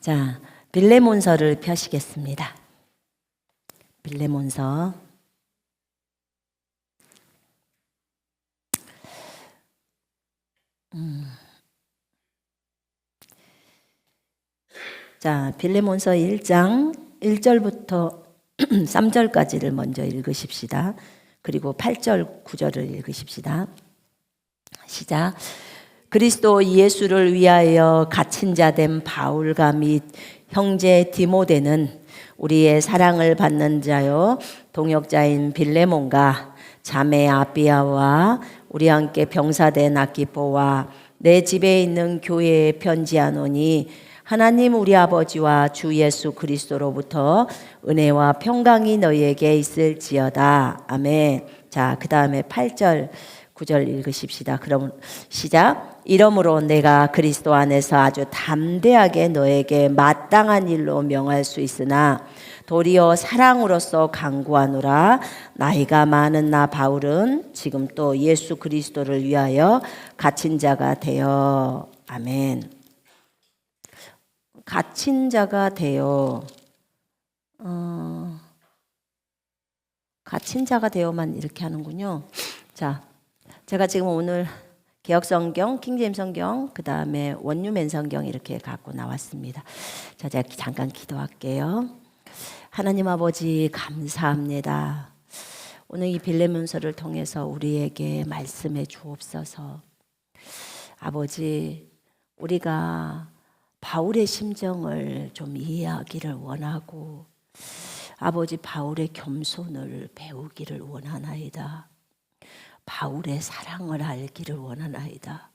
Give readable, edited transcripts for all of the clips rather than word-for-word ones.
자, 빌레몬서를 펴시겠습니다. 빌레몬서. 자, 빌레몬서 1장 1절부터 3절까지를 먼저 읽으십시다. 그리고 8절, 9절을 읽으십시다. 시작. 그리스도 예수를 위하여 갇힌 자 된 바울과 및 형제 디모데는 우리의 사랑을 받는 자요 동역자인 빌레몬과 자매 아비아와 우리 함께 병사된 아키포와 내 집에 있는 교회에 편지하노니 하나님 우리 아버지와 주 예수 그리스도로부터 은혜와 평강이 너희에게 있을지어다. 아멘. 자, 그 다음에 8절 9절 읽으십시다. 그럼 시작. 이러므로 내가 그리스도 안에서 아주 담대하게 너에게 마땅한 일로 명할 수 있으나 도리어 사랑으로서 간구하노라. 나이가 많은 나 바울은 지금 또 예수 그리스도를 위하여 갇힌 자가 되어. 아멘. 갇힌 자가 되어. 갇힌 자가 되어만 이렇게 하는군요. 자, 제가 지금 오늘 개역성경, 킹제임스 성경, 그 다음에 원유맨 성경 이렇게 갖고 나왔습니다. 자, 제가 잠깐 기도할게요. 하나님 아버지 감사합니다. 오늘 이 빌레몬서를 통해서 우리에게 말씀해 주옵소서. 아버지, 우리가 바울의 심정을 좀 이해하기를 원하고 아버지 바울의 겸손을 배우기를 원하나이다. 바울의 사랑을 알기를 원하나이다.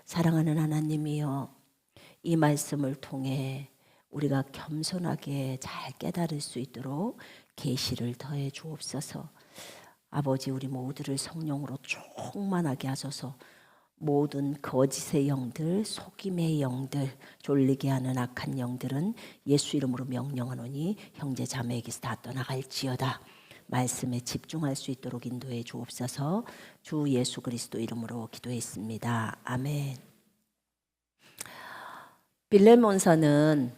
사랑하는 하나님이여, 이 말씀을 통해 우리가 겸손하게 잘 깨달을 수 있도록 계시를 더해 주옵소서. 아버지, 우리 모두를 성령으로 충만하게 하소서. 모든 거짓의 영들, 속임의 영들, 졸리게 하는 악한 영들은 예수 이름으로 명령하노니 형제 자매에게서 다 떠나갈지어다. 말씀에 집중할 수 있도록 인도해 주옵소서. 주 예수 그리스도 이름으로 기도했습니다. 아멘. 빌레몬서는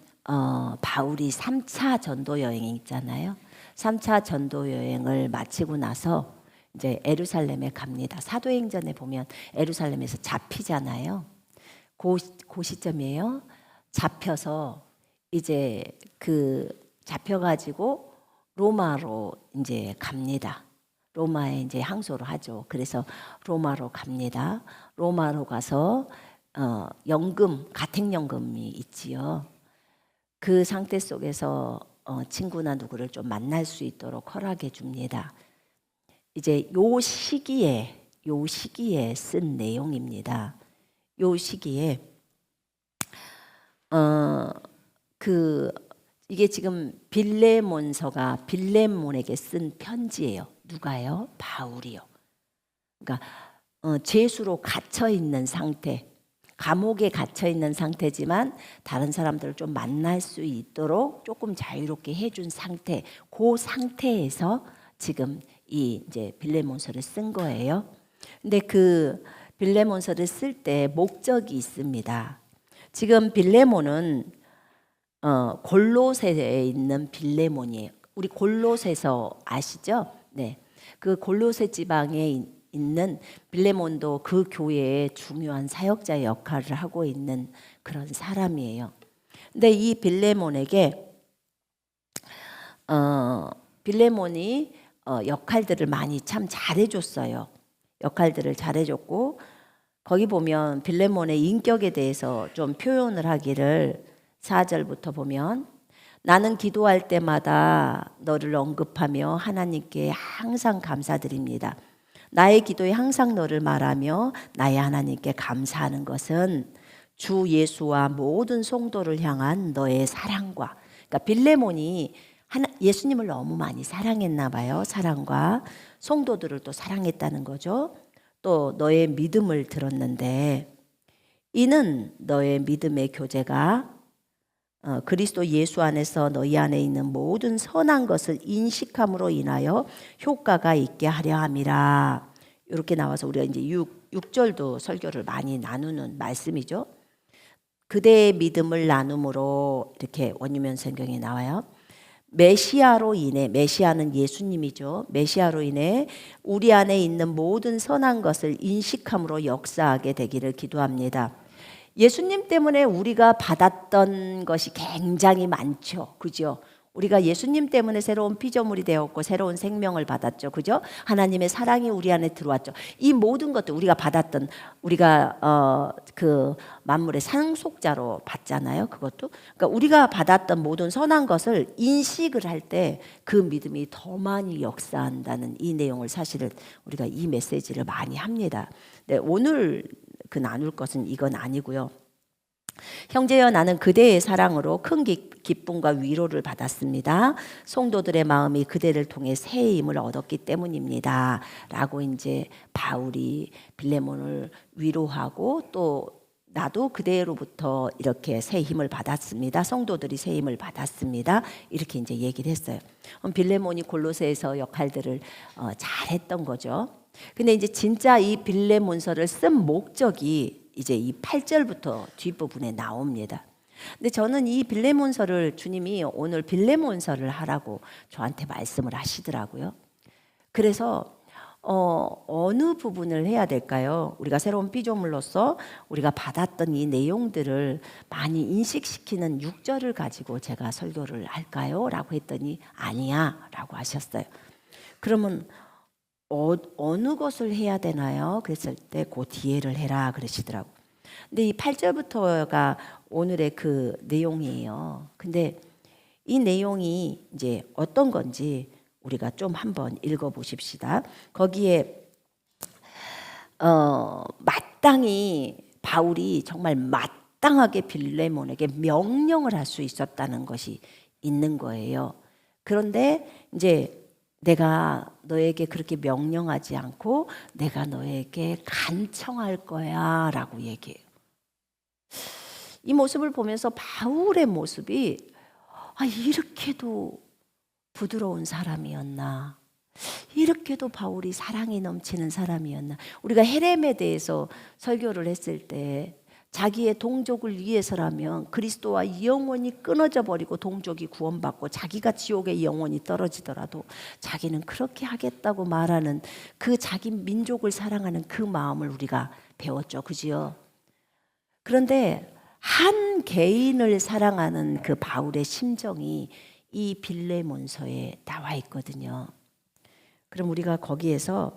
바울이 3차 전도 여행이 있잖아요. 3차 전도 여행을 마치고 나서 이제 에루살렘에 갑니다. 사도행전에 보면 에루살렘에서 잡히잖아요. 그 시점이에요. 잡혀서 이제 잡혀가지고 로마로 이제 갑니다. 로마에 이제 항소를 하죠. 그래서 로마로 갑니다. 로마로 가서 연금, 가택연금이 있지요. 그 상태 속에서 친구나 누구를 좀 만날 수 있도록 허락해 줍니다. 이제 요 시기에 쓴 내용입니다. 요 시기에 이게 지금 빌레몬서가 빌레몬에게 쓴 편지예요. 누가요? 바울이요. 그러니까 죄수로 갇혀 있는 상태, 감옥에 갇혀 있는 상태지만 다른 사람들을 좀 만날 수 있도록 조금 자유롭게 해준 상태, 그 상태에서 지금 이 이제 빌레몬서를 쓴 거예요. 근데 그 빌레몬서를 쓸 때 목적이 있습니다. 지금 빌레몬은 골로새에 있는 빌레몬이에요. 우리 골로새서 아시죠? 네. 그 골로새 지방에 있는 빌레몬도 그 교회의 중요한 사역자의 역할을 하고 있는 그런 사람이에요. 근데 이 빌레몬에게 빌레몬이 역할들을 많이 참 잘해줬어요. 역할들을 잘해줬고 거기 보면 빌레몬의 인격에 대해서 좀 표현을 하기를 4절부터 보면 나는 기도할 때마다 너를 언급하며 하나님께 항상 감사드립니다. 나의 기도에 항상 너를 말하며 나의 하나님께 감사하는 것은 주 예수와 모든 성도를 향한 너의 사랑과, 그러니까 빌레몬이 예수님을 너무 많이 사랑했나 봐요. 사랑과 성도들을 또 사랑했다는 거죠. 또 너의 믿음을 들었는데 이는 너의 믿음의 교제가 그리스도 예수 안에서 너희 안에 있는 모든 선한 것을 인식함으로 인하여 효과가 있게 하려 함이라. 이렇게 나와서 우리가 이제 6절도 설교를 많이 나누는 말씀이죠. 그대의 믿음을 나눔으로 이렇게 원유면 성경에 나와요. 메시아로 인해, 메시아는 예수님이죠. 메시아로 인해 우리 안에 있는 모든 선한 것을 인식함으로 역사하게 되기를 기도합니다. 예수님 때문에 우리가 받았던 것이 굉장히 많죠. 그죠? 우리가 예수님 때문에 새로운 피조물이 되었고 새로운 생명을 받았죠. 그죠? 하나님의 사랑이 우리 안에 들어왔죠. 이 모든 것들 우리가 받았던, 우리가 그 만물의 상속자로 받잖아요. 그것도. 그러니까 우리가 받았던 모든 선한 것을 인식을 할 때 그 믿음이 더 많이 역사한다는 이 내용을 사실은 우리가 이 메시지를 많이 합니다. 네, 오늘 그 나눌 것은 이건 아니고요. 형제여, 나는 그대의 사랑으로 큰 기쁨과 위로를 받았습니다. 성도들의 마음이 그대를 통해 새 힘을 얻었기 때문입니다. 라고 이제 바울이 빌레몬을 위로하고, 또 나도 그대로부터 이렇게 새 힘을 받았습니다. 성도들이 새 힘을 받았습니다. 이렇게 이제 얘기를 했어요. 빌레몬이 골로새에서 역할들을 잘했던 거죠. 근데 이제 진짜 이 빌레몬서를 쓴 목적이 이제 이 8절부터 뒷부분에 나옵니다. 근데 저는 이 빌레몬서를 주님이 오늘 빌레몬서를 하라고 저한테 말씀을 하시더라고요. 그래서 어느 부분을 해야 될까요? 우리가 새로운 피조물로서 우리가 받았던 이 내용들을 많이 인식시키는 6절을 가지고 제가 설교를 할까요? 라고 했더니 아니야 라고 하셨어요. 그러면 어느 것을 해야 되나요? 그랬을 때 그 뒤에를 해라 그러시더라고. 근데 이 8절부터가 오늘의 그 내용이에요. 근데 이 내용이 이제 어떤 건지 우리가 좀 한번 읽어 보십시다. 거기에 마땅히 바울이 정말 마땅하게 빌레몬에게 명령을 할 수 있었다는 것이 있는 거예요. 그런데 이제 내가 너에게 그렇게 명령하지 않고 내가 너에게 간청할 거야 라고 얘기해요. 이 모습을 보면서 바울의 모습이 이렇게도 부드러운 사람이었나, 이렇게도 바울이 사랑이 넘치는 사람이었나. 우리가 헤렘에 대해서 설교를 했을 때 자기의 동족을 위해서라면 그리스도와 영원히 끊어져 버리고 동족이 구원받고 자기가 지옥에 영원히 떨어지더라도 자기는 그렇게 하겠다고 말하는 그 자기 민족을 사랑하는 그 마음을 우리가 배웠죠. 그지요? 그런데 한 개인을 사랑하는 그 바울의 심정이 이 빌레몬서에 나와 있거든요. 그럼 우리가 거기에서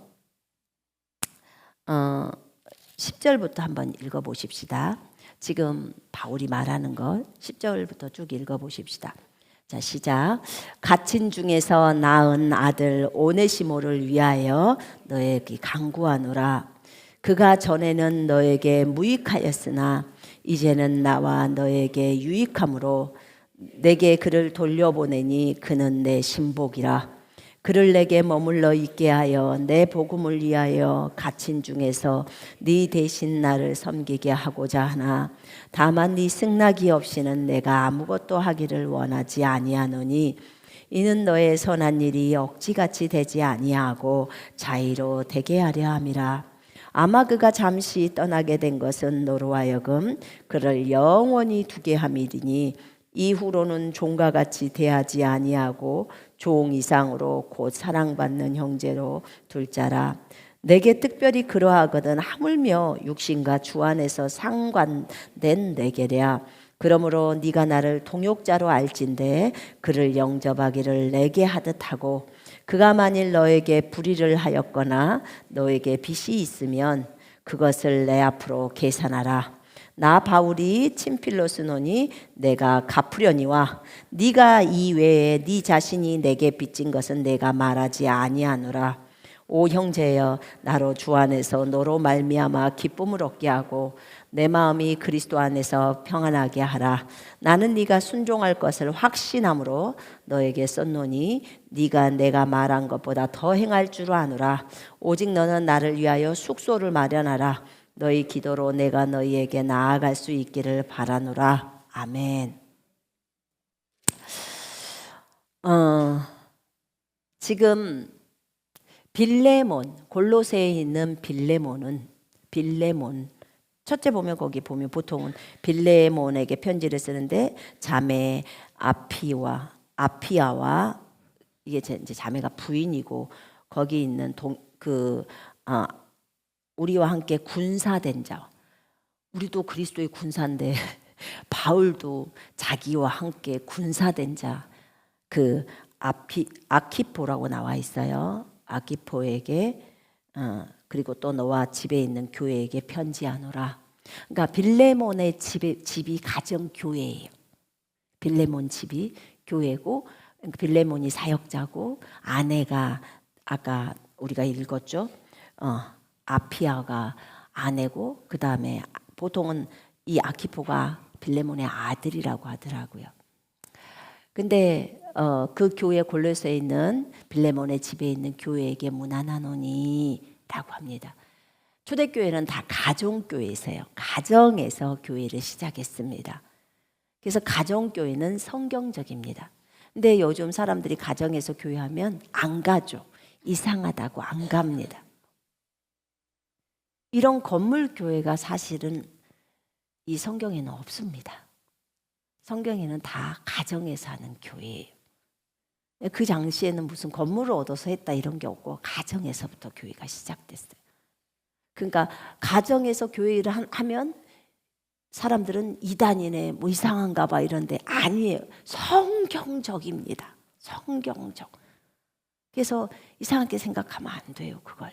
10절부터 한번 읽어보십시다. 지금 바울이 말하는 것 10절부터 쭉 읽어보십시다. 자, 시작. 갇힌 중에서 낳은 아들 오네시모를 위하여 너에게 간구하노라. 그가 전에는 너에게 무익하였으나 이제는 나와 너에게 유익함으로 내게 그를 돌려보내니 그는 내 신복이라. 그를 내게 머물러 있게 하여 내 복음을 위하여 갇힌 중에서 네 대신 나를 섬기게 하고자 하나 다만 네 승낙이 없이는 내가 아무것도 하기를 원하지 아니하노니 이는 너의 선한 일이 억지같이 되지 아니하고 자의로 되게 하려 함이라. 아마 그가 잠시 떠나게 된 것은 너로 하여금 그를 영원히 두게 함이리니 이후로는 종과 같이 대하지 아니하고 종 이상으로 곧 사랑받는 형제로 둘 자라. 내게 특별히 그러하거든 하물며 육신과 주 안에서 상관된 내게랴. 그러므로 네가 나를 동역자로 알진대 그를 영접하기를 내게 하듯 하고 그가 만일 너에게 불의를 하였거나 너에게 빚이 있으면 그것을 내 앞으로 계산하라. 나 바울이 친필로스노니 내가 갚으려니와 네가 이외에 네 자신이 내게 빚진 것은 내가 말하지 아니하노라. 오 형제여, 나로 주 안에서 너로 말미암아 기쁨을 얻게 하고 내 마음이 그리스도 안에서 평안하게 하라. 나는 네가 순종할 것을 확신함으로 너에게 썼노니 네가 내가 말한 것보다 더 행할 줄 아노라. 오직 너는 나를 위하여 숙소를 마련하라. 너희 기도로 내가 너희에게 나아갈 수 있기를 바라노라. 아멘. 지금 빌레몬, 골로새에 있는 빌레몬 첫째 보면 거기 보면 보통은 빌레몬에게 편지를 쓰는데 자매 아피아와 이게 이제 자매가 부인이고 거기 있는 우리와 함께 군사된 자. 우리도 그리스도의 군사인데 바울도 자기와 함께 군사된 자. 그 아키포라고 나와 있어요. 아키포에게 그리고 또 너와 집에 있는 교회에게 편지하노라. 그러니까 빌레몬의 집이 가정 교회예요. 빌레몬 집이 교회고 빌레몬이 사역자고 아내가 아까 우리가 읽었죠. 아피아가 아내고 그 다음에 보통은 이 아키포가 빌레몬의 아들이라고 하더라고요. 근데 그 교회 골로새에 있는 빌레몬의 집에 있는 교회에게 문안하노니라고 합니다. 초대교회는 다 가정교회이세요. 가정에서 교회를 시작했습니다. 그래서 가정교회는 성경적입니다. 근데 요즘 사람들이 가정에서 교회하면 안 가죠. 이상하다고 안 갑니다. 이런 건물 교회가 사실은 이 성경에는 없습니다. 성경에는 다 가정에서 하는 교회예요. 그 당시에는 무슨 건물을 얻어서 했다 이런 게 없고 가정에서부터 교회가 시작됐어요. 그러니까 가정에서 교회를 하면 사람들은 이단이네 뭐 이상한가 봐 이런데 아니에요. 성경적입니다. 성경적. 그래서 이상하게 생각하면 안 돼요. 그걸.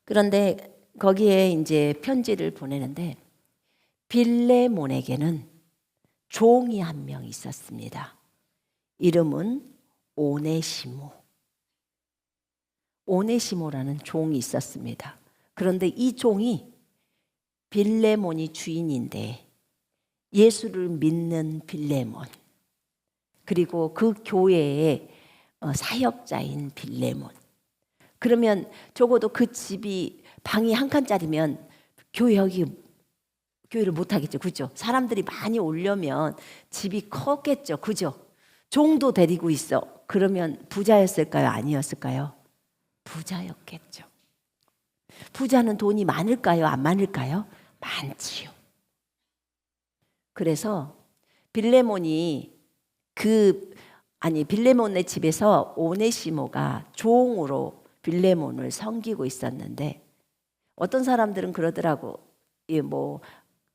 그런데 거기에 이제 편지를 보내는데 빌레몬에게는 종이 한 명 있었습니다. 이름은 오네시모라는 종이 있었습니다. 그런데 이 종이 빌레몬이 주인인데 예수를 믿는 빌레몬 그리고 그 교회의 사역자인 빌레몬. 그러면 적어도 그 집이 방이 한 칸짜리면 교회를 못 하겠죠. 그죠? 사람들이 많이 오려면 집이 컸겠죠. 그죠? 종도 데리고 있어. 그러면 부자였을까요? 아니었을까요? 부자였겠죠. 부자는 돈이 많을까요? 안 많을까요? 많지요. 그래서 빌레몬의 집에서 오네시모가 종으로 빌레몬을 섬기고 있었는데 어떤 사람들은 그러더라고. 뭐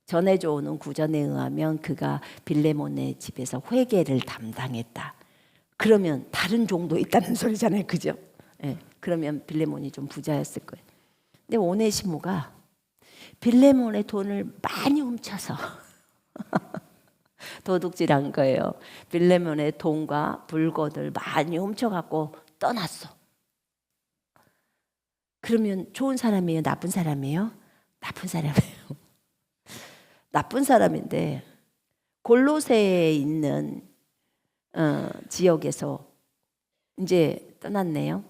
전해져 오는 구전에 의하면 그가 빌레몬의 집에서 회계를 담당했다. 그러면 다른 종도 있다는 소리잖아요. 그죠? 네, 그러면 빌레몬이 좀 부자였을 거예요. 근데 오네시모가 빌레몬의 돈을 많이 훔쳐서 도둑질한 거예요. 빌레몬의 돈과 물건을 많이 훔쳐갖고 떠났어. 그러면 좋은 사람이에요? 나쁜 사람이에요? 나쁜 사람이에요. 나쁜 사람인데 골로새에 있는 지역에서 이제 떠났네요.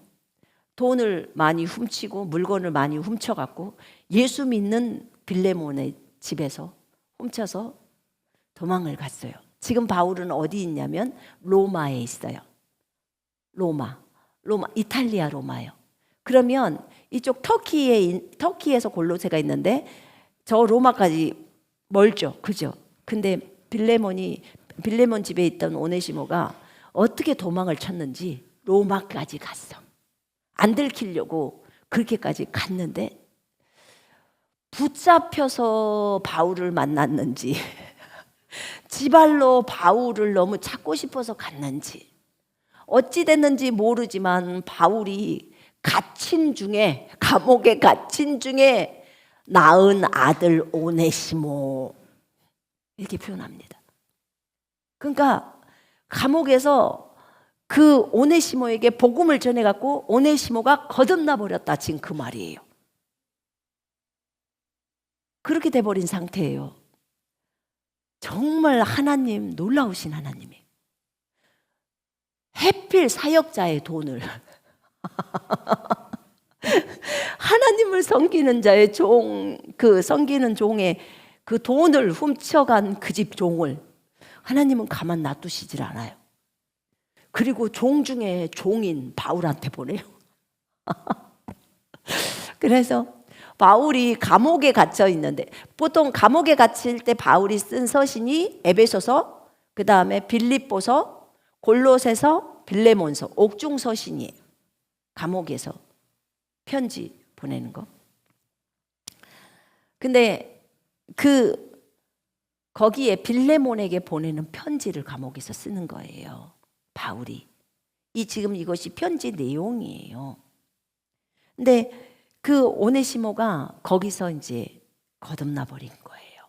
돈을 많이 훔치고 물건을 많이 훔쳐갖고 예수 믿는 빌레몬의 집에서 훔쳐서 도망을 갔어요. 지금 바울은 어디 있냐면 로마에 있어요. 로마 이탈리아 로마예요. 그러면 이쪽 터키에서 골로새가 있는데 저 로마까지 멀죠. 그죠? 근데 빌레몬 집에 있던 오네시모가 어떻게 도망을 쳤는지 로마까지 갔어. 안 들키려고 그렇게까지 갔는데 붙잡혀서 바울을 만났는지 지발로 바울을 너무 찾고 싶어서 갔는지 어찌 됐는지 모르지만 바울이 감옥에 갇힌 중에 낳은 아들 오네시모 이렇게 표현합니다. 그러니까 감옥에서 그 오네시모에게 복음을 전해갖고 오네시모가 거듭나 버렸다. 지금 그 말이에요. 그렇게 돼버린 상태예요. 정말 하나님 놀라우신 하나님이에요. 해필 사역자의 돈을 하나님을 섬기는 자의 섬기는 종의 그 돈을 훔쳐간 그 집 종을 하나님은 가만 놔두시질 않아요. 그리고 종 중에 종인 바울한테 보내요. 그래서 바울이 감옥에 갇혀 있는데, 보통 감옥에 갇힐 때 바울이 쓴 서신이 에베소서, 그 다음에 빌립보서, 골로새서, 빌레몬서, 옥중 서신이에요. 감옥에서 편지 보내는 거. 근데 거기에 빌레몬에게 보내는 편지를 감옥에서 쓰는 거예요, 바울이. 지금 이것이 편지 내용이에요. 근데 그 오네시모가 거기서 이제 거듭나 버린 거예요.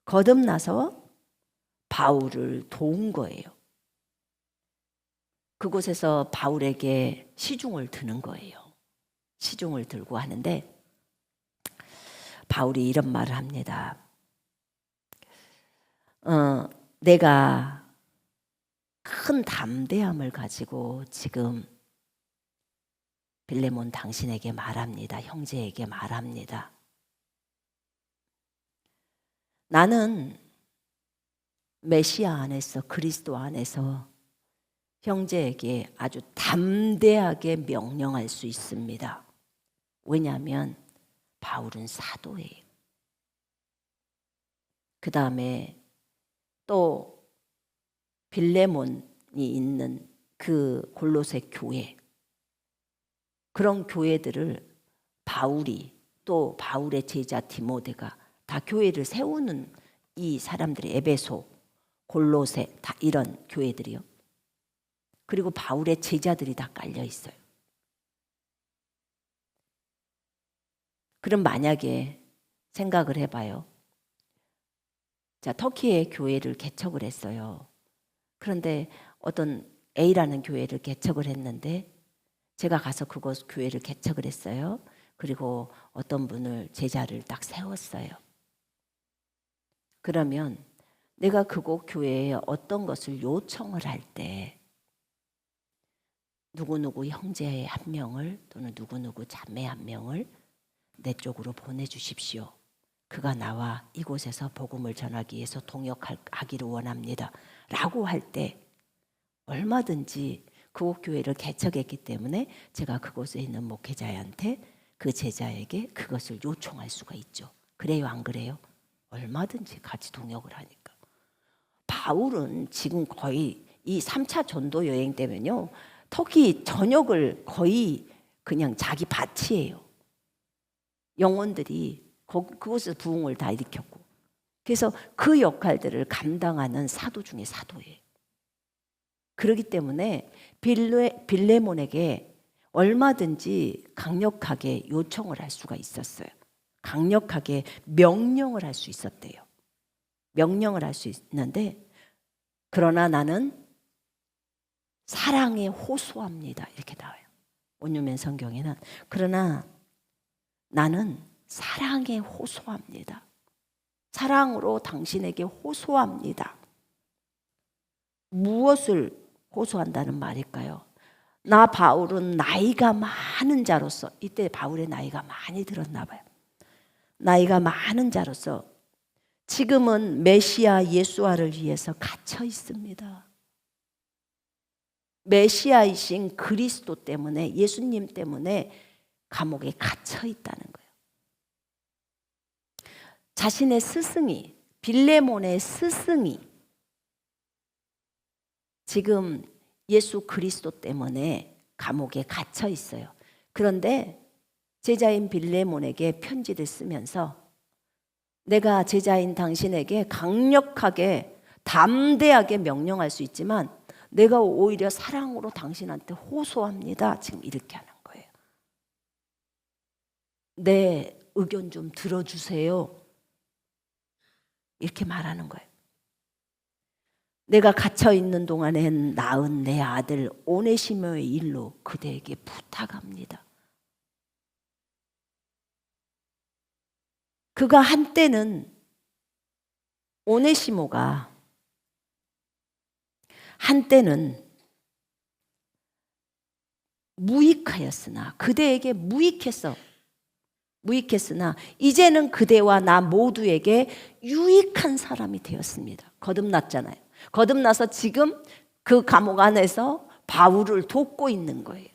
거듭나서 바울을 도운 거예요. 그곳에서 바울에게 시중을 드는 거예요. 시중을 들고 하는데 바울이 이런 말을 합니다. 내가 큰 담대함을 가지고 지금 빌레몬 당신에게 말합니다. 형제에게 말합니다. 나는 메시아 안에서, 그리스도 안에서 형제에게 아주 담대하게 명령할 수 있습니다. 왜냐하면 바울은 사도예요. 그 다음에 또 빌레몬이 있는 그 골로새 교회, 그런 교회들을 바울이, 또 바울의 제자 디모데가 다 교회를 세우는 이 사람들이, 에베소, 골로새, 다 이런 교회들이요. 그리고 바울의 제자들이 다 깔려 있어요. 그럼 만약에 생각을 해봐요. 자, 터키에 교회를 개척을 했어요. 그런데 어떤 A라는 교회를 개척을 했는데 제가 가서 그곳 교회를 개척을 했어요. 그리고 어떤 분을, 제자를 딱 세웠어요. 그러면 내가 그곳 교회에 어떤 것을 요청을 할 때 누구누구 형제 한 명을, 또는 누구누구 자매 한 명을 내 쪽으로 보내주십시오. 그가 나와 이곳에서 복음을 전하기 위해서 동역하기를 원합니다. 라고 할 때 얼마든지 그곳 교회를 개척했기 때문에 제가 그곳에 있는 목회자한테, 그 제자에게 그것을 요청할 수가 있죠. 그래요, 안 그래요? 얼마든지 같이 동역을 하니까. 바울은 지금 거의 이 3차 전도 여행 때면요, 터키 전역을 거의 그냥 자기 밭이에요. 영혼들이 그곳에서 부흥을 다 일으켰고, 그래서 그 역할들을 감당하는 사도 중에 사도예요. 그렇기 때문에 빌레몬에게 얼마든지 강력하게 요청을 할 수가 있었어요. 강력하게 명령을 할 수 있었대요. 명령을 할 수 있는데, 그러나 나는 사랑에 호소합니다, 이렇게 나와요. 온유면 성경에는. 그러나 나는 사랑에 호소합니다. 사랑으로 당신에게 호소합니다. 무엇을 호소한다는 말일까요? 나 바울은 나이가 많은 자로서, 이때 바울의 나이가 많이 들었나 봐요. 나이가 많은 자로서 지금은 메시아 예수와를 위해서 갇혀 있습니다. 메시아이신 그리스도 때문에, 예수님 때문에 감옥에 갇혀 있다는 거예요. 자신의 스승이, 빌레몬의 스승이 지금 예수 그리스도 때문에 감옥에 갇혀 있어요. 그런데 제자인 빌레몬에게 편지를 쓰면서 내가 제자인 당신에게 강력하게, 담대하게 명령할 수 있지만 내가 오히려 사랑으로 당신한테 호소합니다. 지금 이렇게 하는 거예요. 내 의견 좀 들어주세요. 이렇게 말하는 거예요. 내가 갇혀있는 동안에 낳은 내 아들 오네시모의 일로 그대에게 부탁합니다. 그가 한때는, 오네시모가 한때는 무익하였으나, 그대에게 무익했으나 이제는 그대와 나 모두에게 유익한 사람이 되었습니다. 거듭났잖아요. 거듭나서 지금 그 감옥 안에서 바울을 돕고 있는 거예요.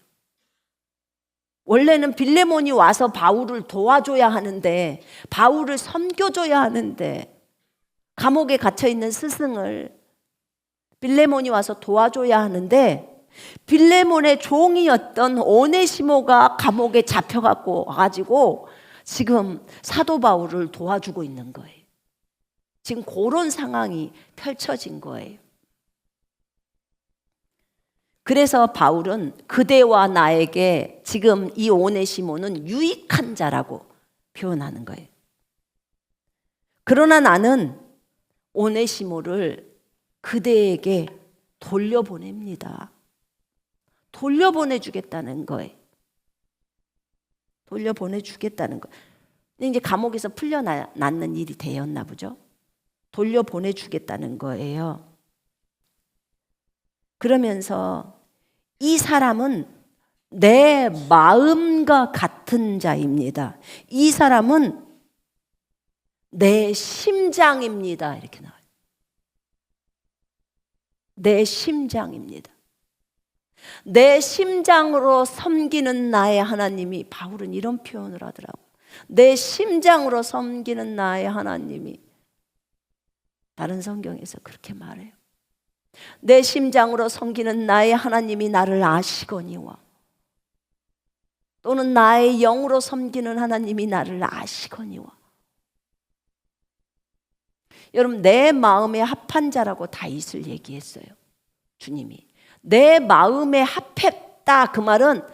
원래는 빌레몬이 와서 바울을 도와줘야 하는데, 바울을 섬겨줘야 하는데, 감옥에 갇혀있는 스승을 빌레몬이 와서 도와줘야 하는데, 빌레몬의 종이었던 오네시모가 감옥에 잡혀갖고 와가지고 지금 사도 바울을 도와주고 있는 거예요. 지금 그런 상황이 펼쳐진 거예요. 그래서 바울은 그대와 나에게 지금 이 오네시모는 유익한 자라고 표현하는 거예요. 그러나 나는 오네시모를 그대에게 돌려보냅니다. 돌려보내주겠다는 거예요. 돌려보내주겠다는 거. 이제 감옥에서 풀려났는 일이 되었나 보죠. 돌려보내주겠다는 거예요. 그러면서 이 사람은 내 마음과 같은 자입니다. 이 사람은 내 심장입니다. 이렇게 나와요. 내 심장입니다. 내 심장으로 섬기는 나의 하나님이, 바울은 이런 표현을 하더라고요. 내 심장으로 섬기는 나의 하나님이. 다른 성경에서 그렇게 말해요. 내 심장으로 섬기는 나의 하나님이 나를 아시거니와, 또는 나의 영으로 섬기는 하나님이 나를 아시거니와. 여러분, 내 마음에 합한 자라고 다윗을 얘기했어요. 주님이 내 마음에 합했다, 그 말은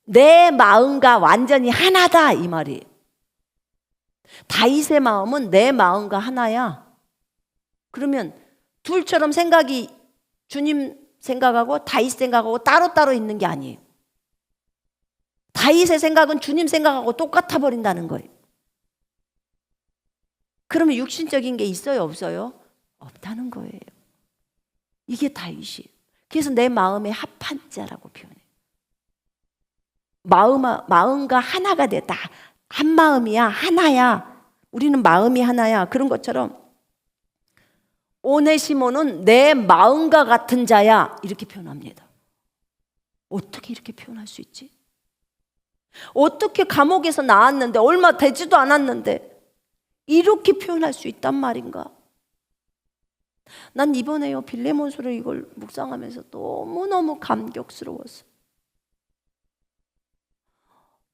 내 마음과 완전히 하나다, 이 말이에요. 다윗의 마음은 내 마음과 하나야. 그러면 둘처럼 생각이, 주님 생각하고 다윗 생각하고 따로따로 있는 게 아니에요. 다윗의 생각은 주님 생각하고 똑같아 버린다는 거예요. 그러면 육신적인 게 있어요, 없어요? 없다는 거예요. 이게 다윗이에요. 그래서 내 마음에 합한 자라고 표현해요. 마음과 하나가 됐다. 한 마음이야, 하나야. 우리는 마음이 하나야. 그런 것처럼 오네시모는 내 마음과 같은 자야, 이렇게 표현합니다. 어떻게 이렇게 표현할 수 있지? 어떻게 감옥에서 나왔는데, 얼마 되지도 않았는데 이렇게 표현할 수 있단 말인가? 난 이번에요, 빌레몬서를 이걸 묵상하면서 너무너무 감격스러웠어.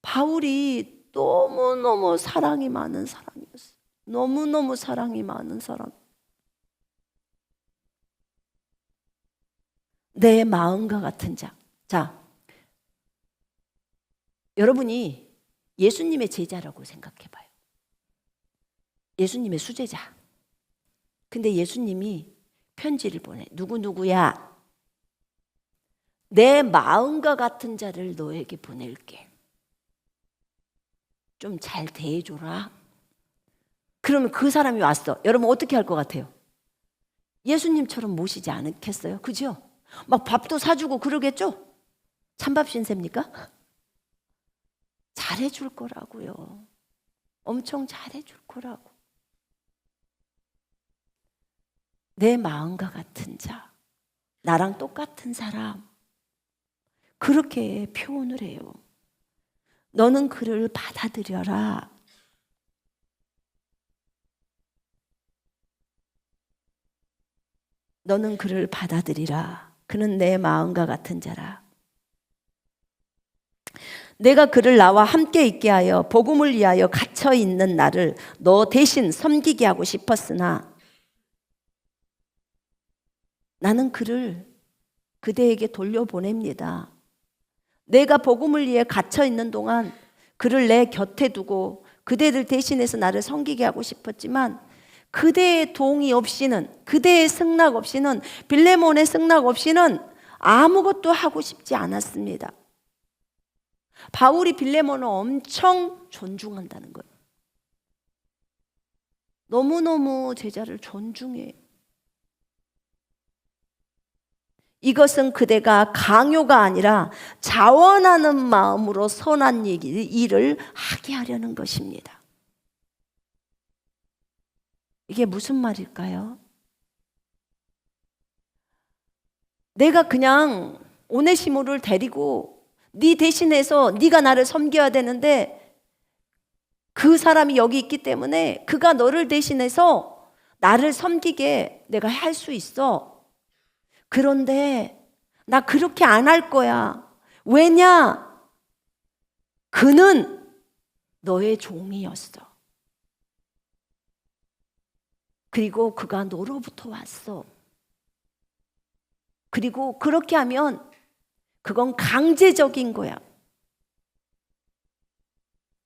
바울이 너무너무 사랑이 많은 사람이었어. 너무너무 사랑이 많은 사람. 내 마음과 같은 자. 자, 여러분이 예수님의 제자라고 생각해봐요. 예수님의 수제자. 근데 예수님이 편지를 보내. 누구누구야, 내 마음과 같은 자를 너에게 보낼게. 좀 잘 대해줘라. 그러면 그 사람이 왔어. 여러분 어떻게 할 것 같아요? 예수님처럼 모시지 않겠어요? 그죠? 막 밥도 사주고 그러겠죠? 찬밥 신세입니까? 잘해줄 거라고요. 엄청 잘해줄 거라고. 내 마음과 같은 자, 나랑 똑같은 사람, 그렇게 표현을 해요. 너는 그를 받아들여라. 너는 그를 받아들이라. 그는 내 마음과 같은 자라. 내가 그를 나와 함께 있게 하여 복음을 위하여 갇혀 있는 나를 너 대신 섬기게 하고 싶었으나 나는 그를 그대에게 돌려보냅니다. 내가 복음을 위해 갇혀 있는 동안 그를 내 곁에 두고 그대들 대신해서 나를 섬기게 하고 싶었지만, 그대의 동의 없이는, 그대의 승낙 없이는, 빌레몬의 승낙 없이는 아무것도 하고 싶지 않았습니다. 바울이 빌레몬을 엄청 존중한다는 거예요. 너무너무 제자를 존중해. 이것은 그대가 강요가 아니라 자원하는 마음으로 선한 일을 하게 하려는 것입니다. 이게 무슨 말일까요? 내가 그냥 오네시모를 데리고 네 대신해서 네가 나를 섬겨야 되는데 그 사람이 여기 있기 때문에 그가 너를 대신해서 나를 섬기게 내가 할 수 있어. 그런데 나 그렇게 안 할 거야. 왜냐? 그는 너의 종이었어. 그리고 그가 너로부터 왔어. 그리고 그렇게 하면 그건 강제적인 거야.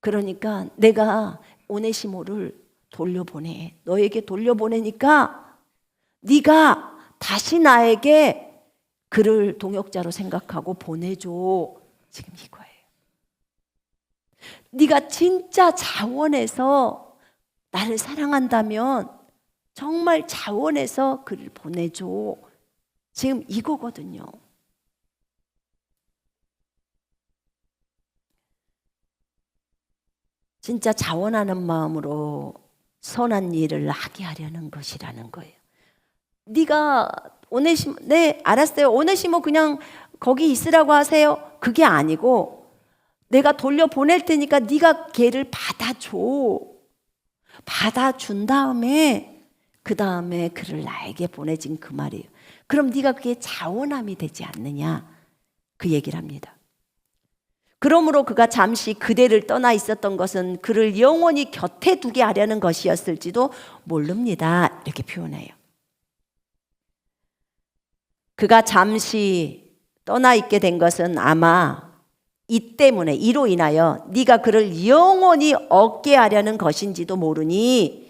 그러니까 내가 오네시모를 돌려보내. 너에게 돌려보내니까 네가 다시 나에게 그를 동역자로 생각하고 보내줘. 지금 이거예요. 네가 진짜 자원해서 나를 사랑한다면 정말 자원해서 그를 보내줘. 지금 이거거든요. 진짜 자원하는 마음으로 선한 일을 하게 하려는 것이라는 거예요. 네가 오네시모, 네 알았어요. 오네시모 그냥 거기 있으라고 하세요. 그게 아니고 내가 돌려보낼 테니까 네가 걔를 받아줘. 받아준 다음에 그 다음에 그를 나에게 보내진 그 말이에요. 그럼 네가 그게 자원함이 되지 않느냐, 그 얘기를 합니다. 그러므로 그가 잠시 그대를 떠나 있었던 것은 그를 영원히 곁에 두게 하려는 것이었을지도 모릅니다. 이렇게 표현해요. 그가 잠시 떠나 있게 된 것은 아마 이 때문에, 이로 인하여 네가 그를 영원히 얻게 하려는 것인지도 모르니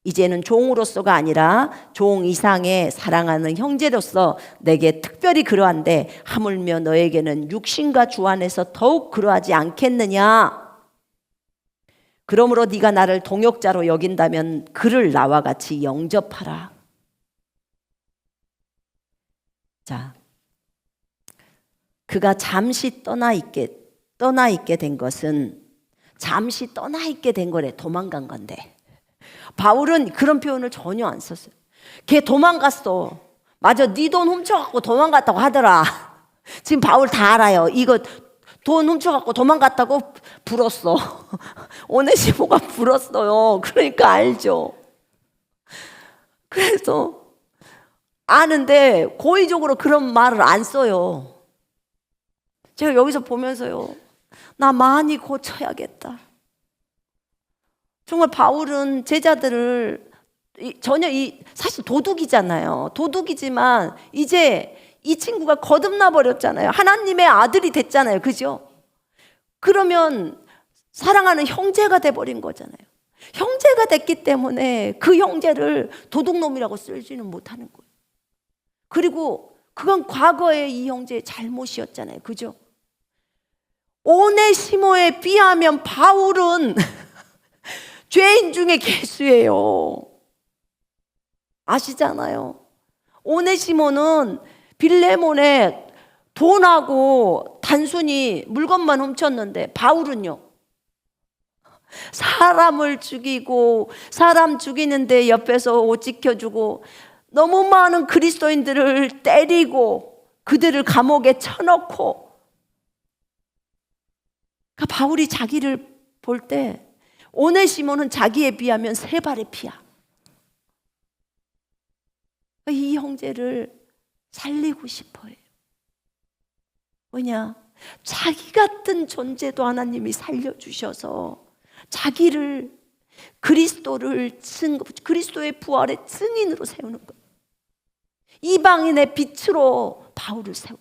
이제는 종으로서가 아니라 종 이상의 사랑하는 형제로서 내게 특별히 그러한데 하물며 너에게는 육신과 주 안에서 더욱 그러하지 않겠느냐. 그러므로 네가 나를 동역자로 여긴다면 그를 나와 같이 영접하라. 자, 그가 잠시 떠나 있게 된 것은 잠시 떠나 있게 된 거래. 도망간 건데. 바울은 그런 표현을 전혀 안 썼어요. 걔 도망갔어. 맞아, 네 돈 훔쳐갖고 도망갔다고 하더라. 지금 바울 다 알아요. 이거 돈 훔쳐갖고 도망갔다고 불었어. 오네시모가 불었어요. 그러니까 알죠. 그래서 아는데 고의적으로 그런 말을 안 써요. 제가 여기서 보면서요, 나 많이 고쳐야겠다. 정말 바울은 제자들을 전혀 사실 도둑이잖아요. 도둑이지만 이제 이 친구가 거듭나 버렸잖아요. 하나님의 아들이 됐잖아요. 그죠? 그러면 사랑하는 형제가 돼버린 거잖아요. 형제가 됐기 때문에 그 형제를 도둑놈이라고 쓰지는 못하는 거예요. 그리고 그건 과거의 이 형제의 잘못이었잖아요. 그죠? 오네시모에 비하면 바울은 죄인 중에 괴수예요. 아시잖아요. 오네시모는 빌레몬의 돈하고 단순히 물건만 훔쳤는데 바울은요, 사람을 죽이고 사람 죽이는데 옆에서 옷 지켜주고 너무 많은 그리스도인들을 때리고 그들을 감옥에 쳐넣고, 그러니까 바울이 자기를 볼 때 오네시모는 자기에 비하면 3발의 피야. 이 형제를 살리고 싶어요. 왜냐? 자기 같은 존재도 하나님이 살려주셔서 자기를, 그리스도의 부활의 증인으로 세우는 거예요. 이방인의 빛으로 바울을 세워.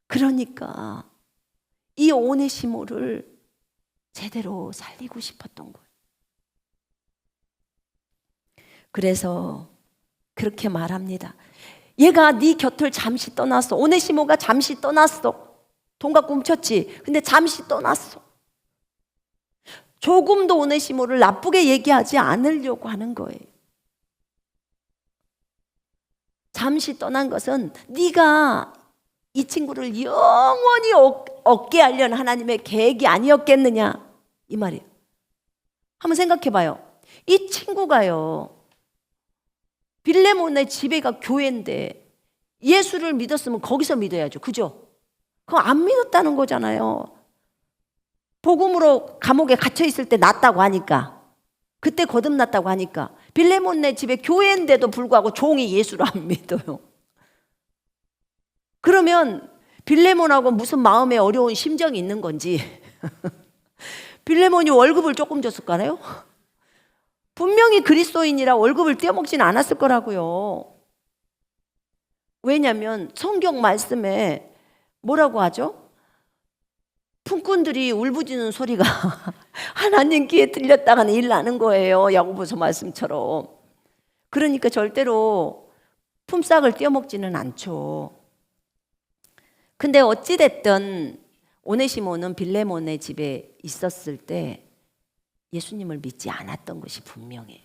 그러니까 이 오네시모를 제대로 살리고 싶었던 거예요. 그래서 그렇게 말합니다. 얘가 네 곁을 잠시 떠났어. 오네시모가 잠시 떠났어. 돈 갖고 훔쳤지. 근데 잠시 떠났어. 조금도 오네시모를 나쁘게 얘기하지 않으려고 하는 거예요. 잠시 떠난 것은 네가 이 친구를 영원히 얻게 하려는 하나님의 계획이 아니었겠느냐, 이 말이에요. 한번 생각해 봐요. 이 친구가요, 빌레몬의 집에가 교회인데 예수를 믿었으면 거기서 믿어야죠. 그죠? 그거 안 믿었다는 거잖아요. 복음으로 감옥에 갇혀 있을 때 났다고 하니까, 그때 거듭났다고 하니까. 빌레몬네 집에 교회인데도 불구하고 종이 예수를 안 믿어요. 그러면 빌레몬하고 무슨 마음에 어려운 심정이 있는 건지. 빌레몬이 월급을 조금 줬을까요? 분명히 그리스도인이라 월급을 떼어먹지는 않았을 거라고요. 왜냐하면 성경 말씀에 뭐라고 하죠? 품꾼들이 울부짖는 소리가 하나님 귀에 들렸다가는 일 나는 거예요. 야고보서 말씀처럼. 그러니까 절대로 품삯을 떼어먹지는 않죠. 근데 어찌됐든 오네시모는 빌레몬의 집에 있었을 때 예수님을 믿지 않았던 것이 분명해요.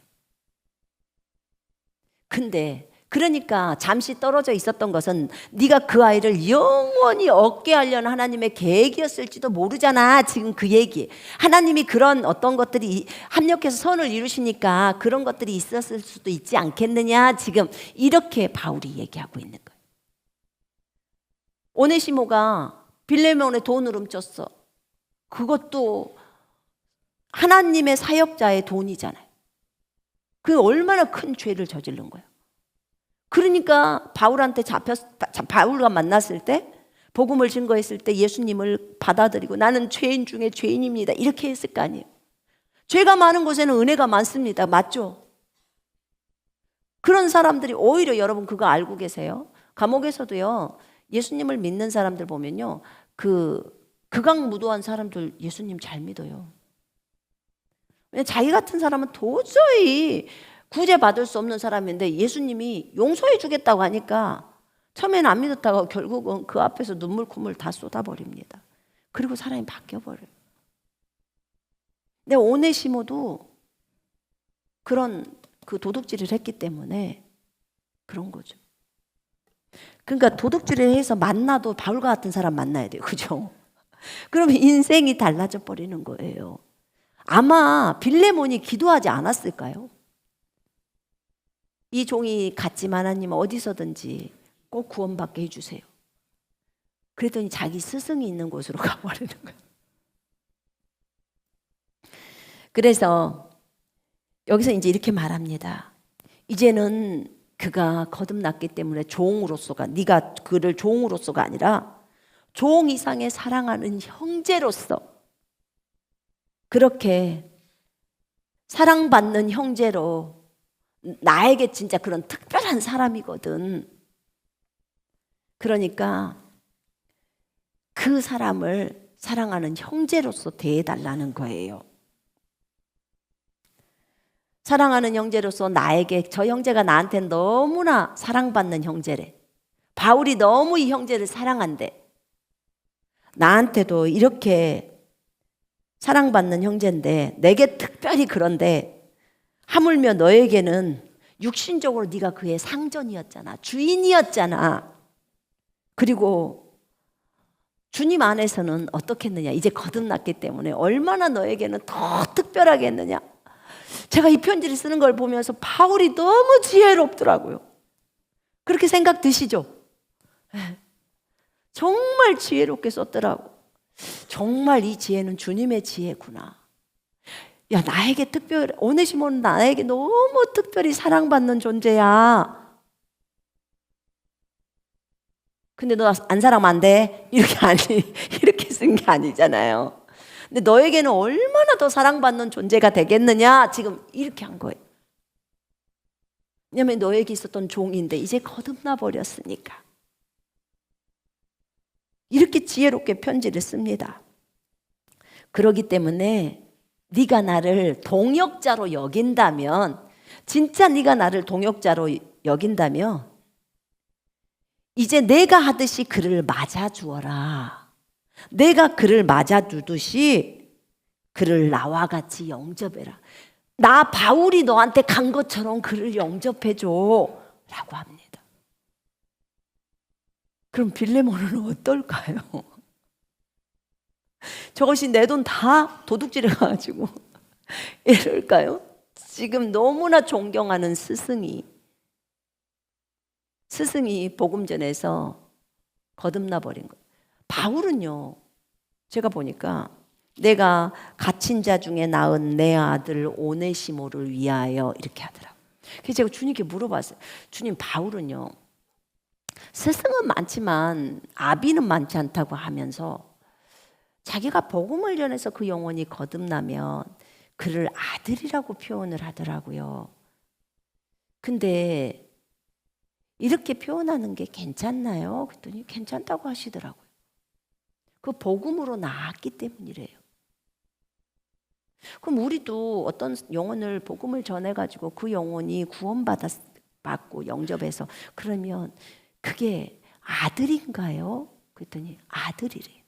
근데 그러니까 잠시 떨어져 있었던 것은 네가 그 아이를 영원히 얻게 하려는 하나님의 계획이었을지도 모르잖아. 지금 그 얘기. 하나님이 그런 어떤 것들이 합력해서 선을 이루시니까 그런 것들이 있었을 수도 있지 않겠느냐. 지금 이렇게 바울이 얘기하고 있는 거예요. 오네시모가 빌레몬의 돈을 훔쳤어. 그것도 하나님의 사역자의 돈이잖아요. 그 얼마나 큰 죄를 저지른 거예요. 그러니까 바울한테 바울과 만났을 때, 복음을 증거했을 때 예수님을 받아들이고 나는 죄인 중에 죄인입니다 이렇게 했을 거 아니에요. 죄가 많은 곳에는 은혜가 많습니다. 맞죠? 그런 사람들이 오히려 여러분 그거 알고 계세요? 감옥에서도요, 예수님을 믿는 사람들 보면요, 극악무도한 사람들 예수님 잘 믿어요. 왜냐면 자기 같은 사람은 도저히 구제받을 수 없는 사람인데 예수님이 용서해 주겠다고 하니까 처음에는 안 믿었다가 결국은 그 앞에서 눈물 콧물 다 쏟아버립니다. 그리고 사람이 바뀌어버려요. 근데 오네시모도 그런 그 도둑질을 했기 때문에 그런 거죠. 그러니까 도둑질을 해서 만나도 바울과 같은 사람 만나야 돼요. 그죠? 그러면 인생이 달라져 버리는 거예요. 아마 빌레몬이 기도하지 않았을까요? 이 종이 갔지만 하나님 어디서든지 꼭 구원받게 해주세요. 그랬더니 자기 스승이 있는 곳으로 가버리는 거예요. 그래서 여기서 이제 이렇게 말합니다. 이제는 그가 거듭났기 때문에 종으로서가, 네가 그를 종으로서가 아니라 종 이상의 사랑하는 형제로서, 그렇게 사랑받는 형제로, 나에게 진짜 그런 특별한 사람이거든. 그러니까 그 사람을 사랑하는 형제로서 대해달라는 거예요. 사랑하는 형제로서 나에게, 저 형제가 나한테는 너무나 사랑받는 형제래. 바울이 너무 이 형제를 사랑한대. 나한테도 이렇게 사랑받는 형제인데 내게 특별히 그런데 하물며 너에게는 육신적으로 네가 그의 상전이었잖아. 주인이었잖아. 그리고 주님 안에서는 어떻겠느냐. 이제 거듭났기 때문에 얼마나 너에게는 더 특별하게 했느냐. 제가 이 편지를 쓰는 걸 보면서 바울이 너무 지혜롭더라고요. 그렇게 생각 드시죠? 정말 지혜롭게 썼더라고. 정말 이 지혜는 주님의 지혜구나. 야, 나에게 오네시모는 나에게 너무 특별히 사랑받는 존재야. 근데 너 안 사랑하면 안 돼. 이렇게 쓴 게 아니잖아요. 근데 너에게는 얼마나 더 사랑받는 존재가 되겠느냐. 지금 이렇게 한 거예요. 왜냐하면 너에게 있었던 종인데 이제 거듭나 버렸으니까. 이렇게 지혜롭게 편지를 씁니다. 그렇기 때문에 네가 나를 동역자로 여긴다면, 진짜 네가 나를 동역자로 여긴다면 이제 내가 하듯이 그를 맞아주어라. 내가 그를 맞아주듯이 그를 나와 같이 영접해라. 나 바울이 너한테 간 것처럼 그를 영접해줘 라고 합니다. 그럼 빌레몬은 어떨까요? 저것이 내 돈 다 도둑질해 가지고 이럴까요? 지금 너무나 존경하는 스승이 복음 전에서 거듭나 버린 거예요. 바울은요, 제가 보니까 내가 갇힌 자 중에 낳은 내 아들 오네시모를 위하여 이렇게 하더라고요. 그래서 제가 주님께 물어봤어요. 주님, 바울은요, 스승은 많지만 아비는 많지 않다고 하면서 자기가 복음을 전해서 그 영혼이 거듭나면 그를 아들이라고 표현을 하더라고요. 근데 이렇게 표현하는 게 괜찮나요? 그랬더니 괜찮다고 하시더라고요. 그 복음으로 낳았기 때문이래요. 그럼 우리도 어떤 영혼을 복음을 전해가지고 그 영혼이 구원받고 영접해서 그러면 그게 아들인가요? 그랬더니 아들이래요.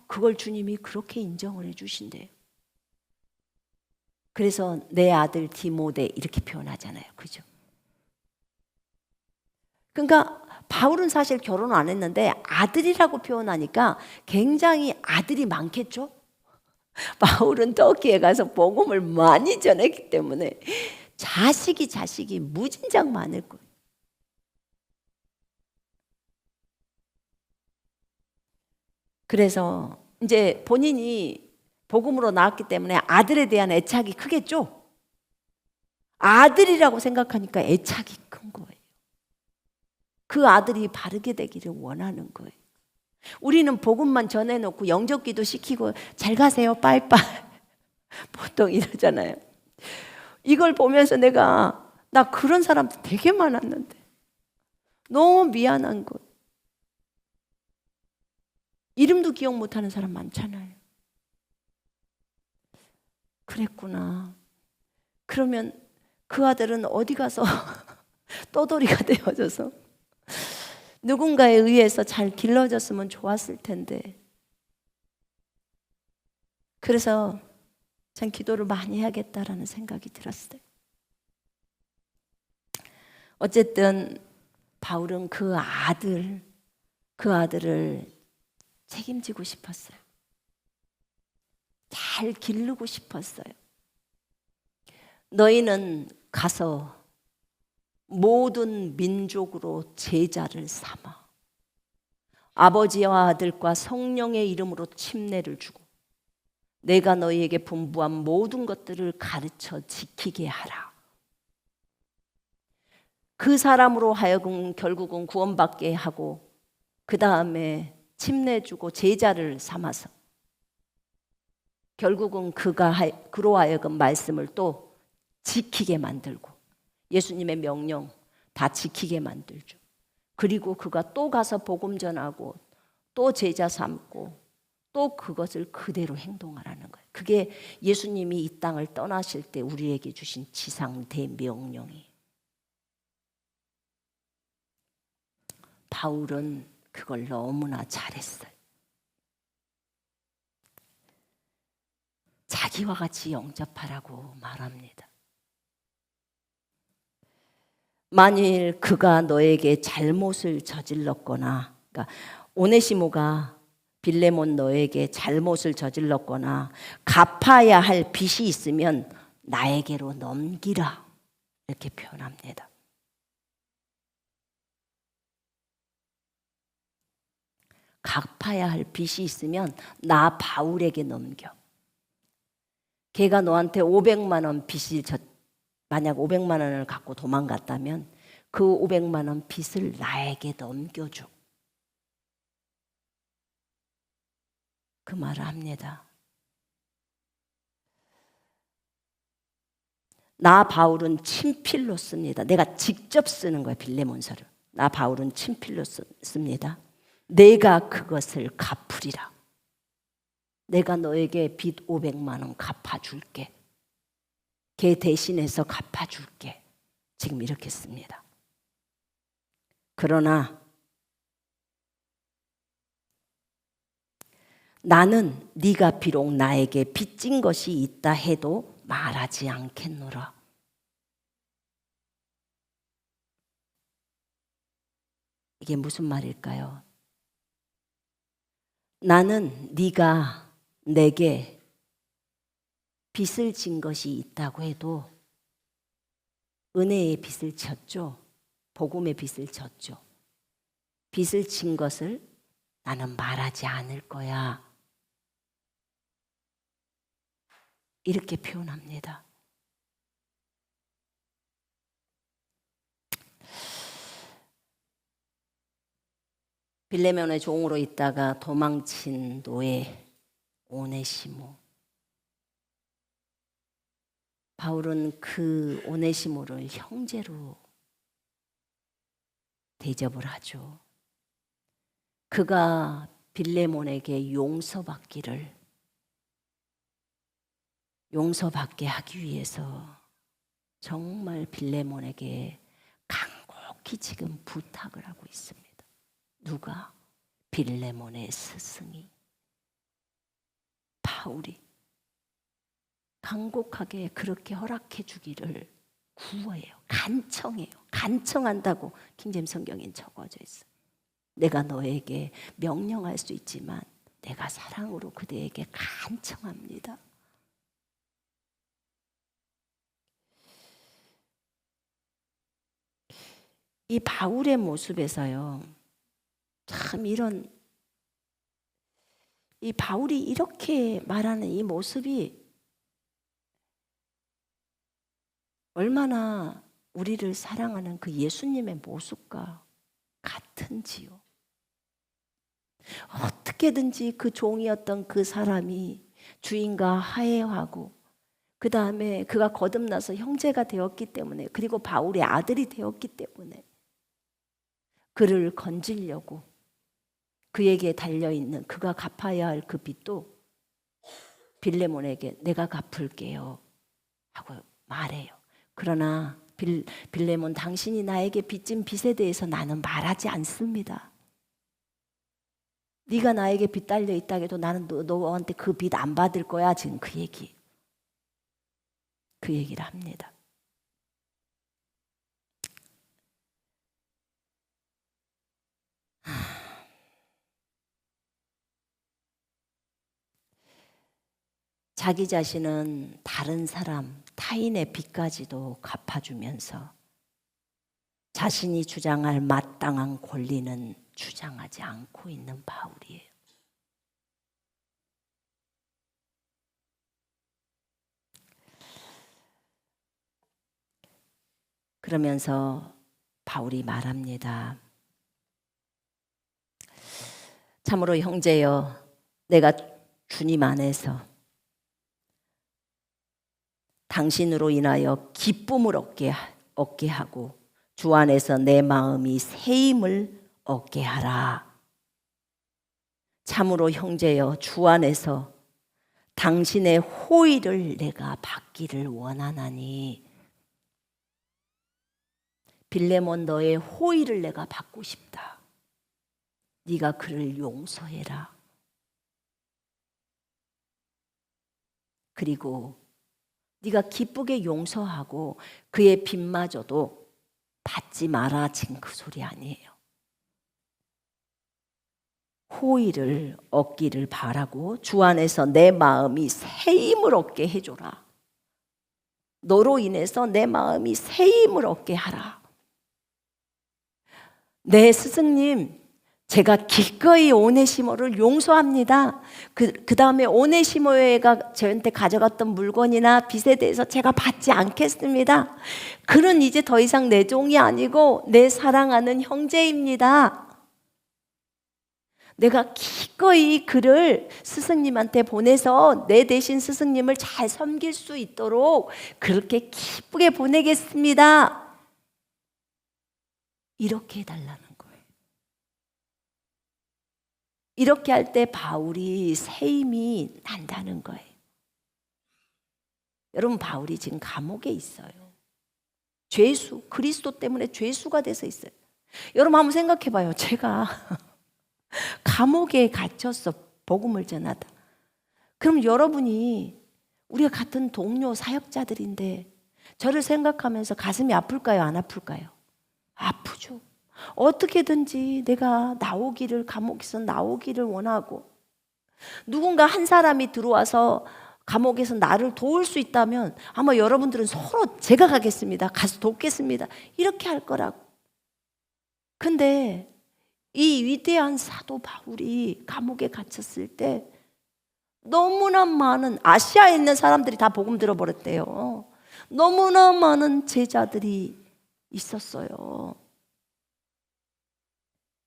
그걸 주님이 그렇게 인정을 해주신대요. 그래서 내 아들 디모데 이렇게 표현하잖아요. 그죠? 그러니까 바울은 사실 결혼을 안 했는데 아들이라고 표현하니까 굉장히 아들이 많겠죠? 바울은 터키에 가서 복음을 많이 전했기 때문에 자식이 무진장 많을 거예요. 그래서 이제 본인이 복음으로 나왔기 때문에 아들에 대한 애착이 크겠죠? 아들이라고 생각하니까 애착이 큰 거예요. 그 아들이 바르게 되기를 원하는 거예요. 우리는 복음만 전해놓고 영접기도 시키고 잘 가세요 빠이빠이 보통 이러잖아요. 이걸 보면서 나 그런 사람도 되게 많았는데 너무 미안한 거예요. 이름도 기억 못하는 사람 많잖아요. 그랬구나. 그러면 그 아들은 어디 가서 떠돌이가 되어져서 누군가에 의해서 잘 길러졌으면 좋았을 텐데. 그래서 참 기도를 많이 해야겠다라는 생각이 들었어요. 어쨌든 바울은 그 아들을 책임지고 싶었어요. 잘 기르고 싶었어요. 너희는 가서 모든 민족으로 제자를 삼아 아버지와 아들과 성령의 이름으로 침례를 주고 내가 너희에게 분부한 모든 것들을 가르쳐 지키게 하라. 그 사람으로 하여금 결국은 구원받게 하고 그 다음에 침례 주고 제자를 삼아서 결국은 그로 하여금 말씀을 또 지키게 만들고 예수님의 명령 다 지키게 만들죠. 그리고 그가 또 가서 복음 전하고 또 제자 삼고 또 그것을 그대로 행동하라는 거예요. 그게 예수님이 이 땅을 떠나실 때 우리에게 주신 지상 대명령이에요. 바울은 그걸 너무나 잘했어요. 자기와 같이 영접하라고 말합니다. 만일 그가 너에게 잘못을 저질렀거나, 그러니까 오네시모가 빌레몬 너에게 잘못을 저질렀거나 갚아야 할 빚이 있으면 나에게로 넘기라 이렇게 표현합니다. 갚아야 할 빚이 있으면 나 바울에게 넘겨. 걔가 너한테 500만 원 빚을 만약 500만 원을 갖고 도망갔다면 그 500만 원 빚을 나에게 넘겨줘. 그 말을 합니다. 나 바울은 친필로 씁니다. 내가 직접 쓰는 거예요. 빌레몬서를. 나 바울은 친필로 씁니다. 내가 그것을 갚으리라. 내가 너에게 빚 500만 원 갚아줄게. 걔 대신해서 갚아줄게. 지금 이렇게 씁니다. 그러나 나는 네가 비록 나에게 빚진 것이 있다 해도 말하지 않겠노라. 이게 무슨 말일까요? 나는 네가 내게 빚을 진 것이 있다고 해도 은혜의 빚을 졌죠. 복음의 빚을 졌죠. 빚을 진 것을 나는 말하지 않을 거야. 이렇게 표현합니다. 빌레몬의 종으로 있다가 도망친 노예 오네시모. 바울은 그 오네시모를 형제로 대접을 하죠. 그가 빌레몬에게 용서받게 하기 위해서 정말 빌레몬에게 간곡히 지금 부탁을 하고 있습니다. 누가? 빌레몬의 스승이 바울이 간곡하게 그렇게 허락해 주기를 구해요. 간청해요. 간청한다고 킹제임스 성경엔 적어져 있어요. 내가 너에게 명령할 수 있지만 내가 사랑으로 그대에게 간청합니다. 이 바울의 모습에서요, 참 이 바울이 이렇게 말하는 이 모습이 얼마나 우리를 사랑하는 그 예수님의 모습과 같은지요. 어떻게든지 그 종이었던 그 사람이 주인과 화해하고 그 다음에 그가 거듭나서 형제가 되었기 때문에, 그리고 바울의 아들이 되었기 때문에 그를 건지려고 그에게 달려있는, 그가 갚아야 할 그 빚도 빌레몬에게 내가 갚을게요 하고 말해요. 그러나 빌레몬, 당신이 나에게 빚진 빚에 대해서 나는 말하지 않습니다. 네가 나에게 빚 달려 있다 해도 나는 너한테 그 빚 안 받을 거야. 지금 그 얘기를 합니다. 자기 자신은 다른 사람, 타인의 빚까지도 갚아주면서 자신이 주장할 마땅한 권리는 주장하지 않고 있는 바울이에요. 그러면서 바울이 말합니다. 참으로 형제여, 내가 주님 안에서 당신으로 인하여 기쁨을 얻게 하고 주 안에서 내 마음이 새임을 얻게 하라. 참으로 형제여, 주 안에서 당신의 호의를 내가 받기를 원하나니. 빌레몬, 너의 호의를 내가 받고 싶다. 네가 그를 용서해라. 그리고 네가 기쁘게 용서하고 그의 빚마저도 받지 마라. 지금 그 소리 아니에요. 호의를 얻기를 바라고 주 안에서 내 마음이 새임을 얻게 해줘라. 너로 인해서 내 마음이 새임을 얻게 하라. 네, 스승님, 제가 기꺼이 오네시모를 용서합니다. 그 다음에 오네시모가 저한테 가져갔던 물건이나 빚에 대해서 제가 받지 않겠습니다. 그는 이제 더 이상 내 종이 아니고 내 사랑하는 형제입니다. 내가 기꺼이 그를 스승님한테 보내서 내 대신 스승님을 잘 섬길 수 있도록 그렇게 기쁘게 보내겠습니다. 이렇게 해달라는 거예요. 이렇게 할 때 바울이 새임이 난다는 거예요. 여러분, 바울이 지금 감옥에 있어요. 죄수, 그리스도 때문에 죄수가 돼서 있어요. 여러분 한번 생각해 봐요. 제가 감옥에 갇혔어, 복음을 전하다. 그럼 여러분이, 우리가 같은 동료 사역자들인데 저를 생각하면서 가슴이 아플까요? 안 아플까요? 아프죠. 어떻게든지 내가 감옥에서 나오기를 원하고, 누군가 한 사람이 들어와서 감옥에서 나를 도울 수 있다면 아마 여러분들은 서로 제가 가겠습니다, 가서 돕겠습니다, 이렇게 할 거라고. 근데 이 위대한 사도 바울이 감옥에 갇혔을 때 너무나 많은 아시아에 있는 사람들이 다 복음 들어버렸대요. 너무나 많은 제자들이 있었어요.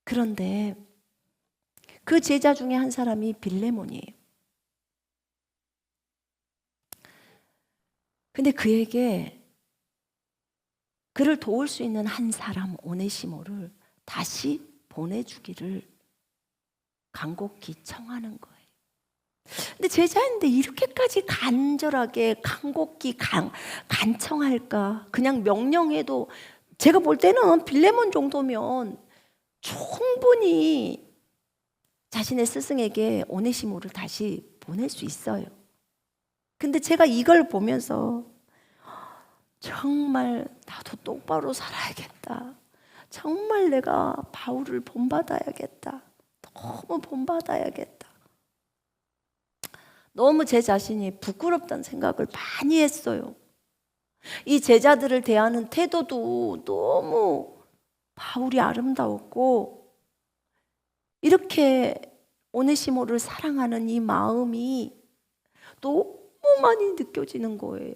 그런데 그 제자 중에 한 사람이 빌레몬이에요. 근데 그에게 그를 도울 수 있는 한 사람 오네시모를 다시 보내주기를 간곡히 청하는 거예요. 근데 제자인데 이렇게까지 간절하게 간곡히 간청할까? 그냥 명령해도 제가 볼 때는 빌레몬 정도면 충분히 자신의 스승에게 오네시모를 다시 보낼 수 있어요. 근데 제가 이걸 보면서 정말 나도 똑바로 살아야겠다. 정말 내가 바울을 본받아야겠다. 너무 본받아야겠다. 너무 제 자신이 부끄럽다는 생각을 많이 했어요. 이 제자들을 대하는 태도도 너무 바울이 아름다웠고, 이렇게 오네시모를 사랑하는 이 마음이 너무 많이 느껴지는 거예요.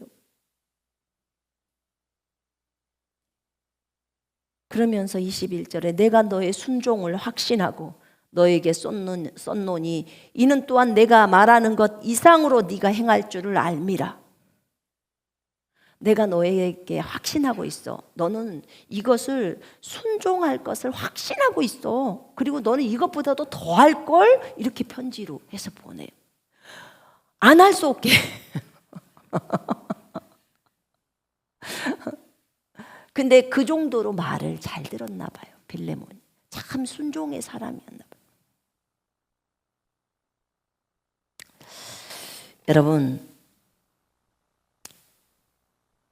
그러면서 21절에 내가 너의 순종을 확신하고 너에게 쏟노니 이는 또한 내가 말하는 것 이상으로 네가 행할 줄을 알미라. 내가 너에게 확신하고 있어. 너는 이것을 순종할 것을 확신하고 있어. 그리고 너는 이것보다도 더 할 걸 이렇게 편지로 해서 보내요. 안 할 수 없게. 근데 그 정도로 말을 잘 들었나 봐요. 빌레몬이. 참 순종의 사람이었나 봐요. 여러분,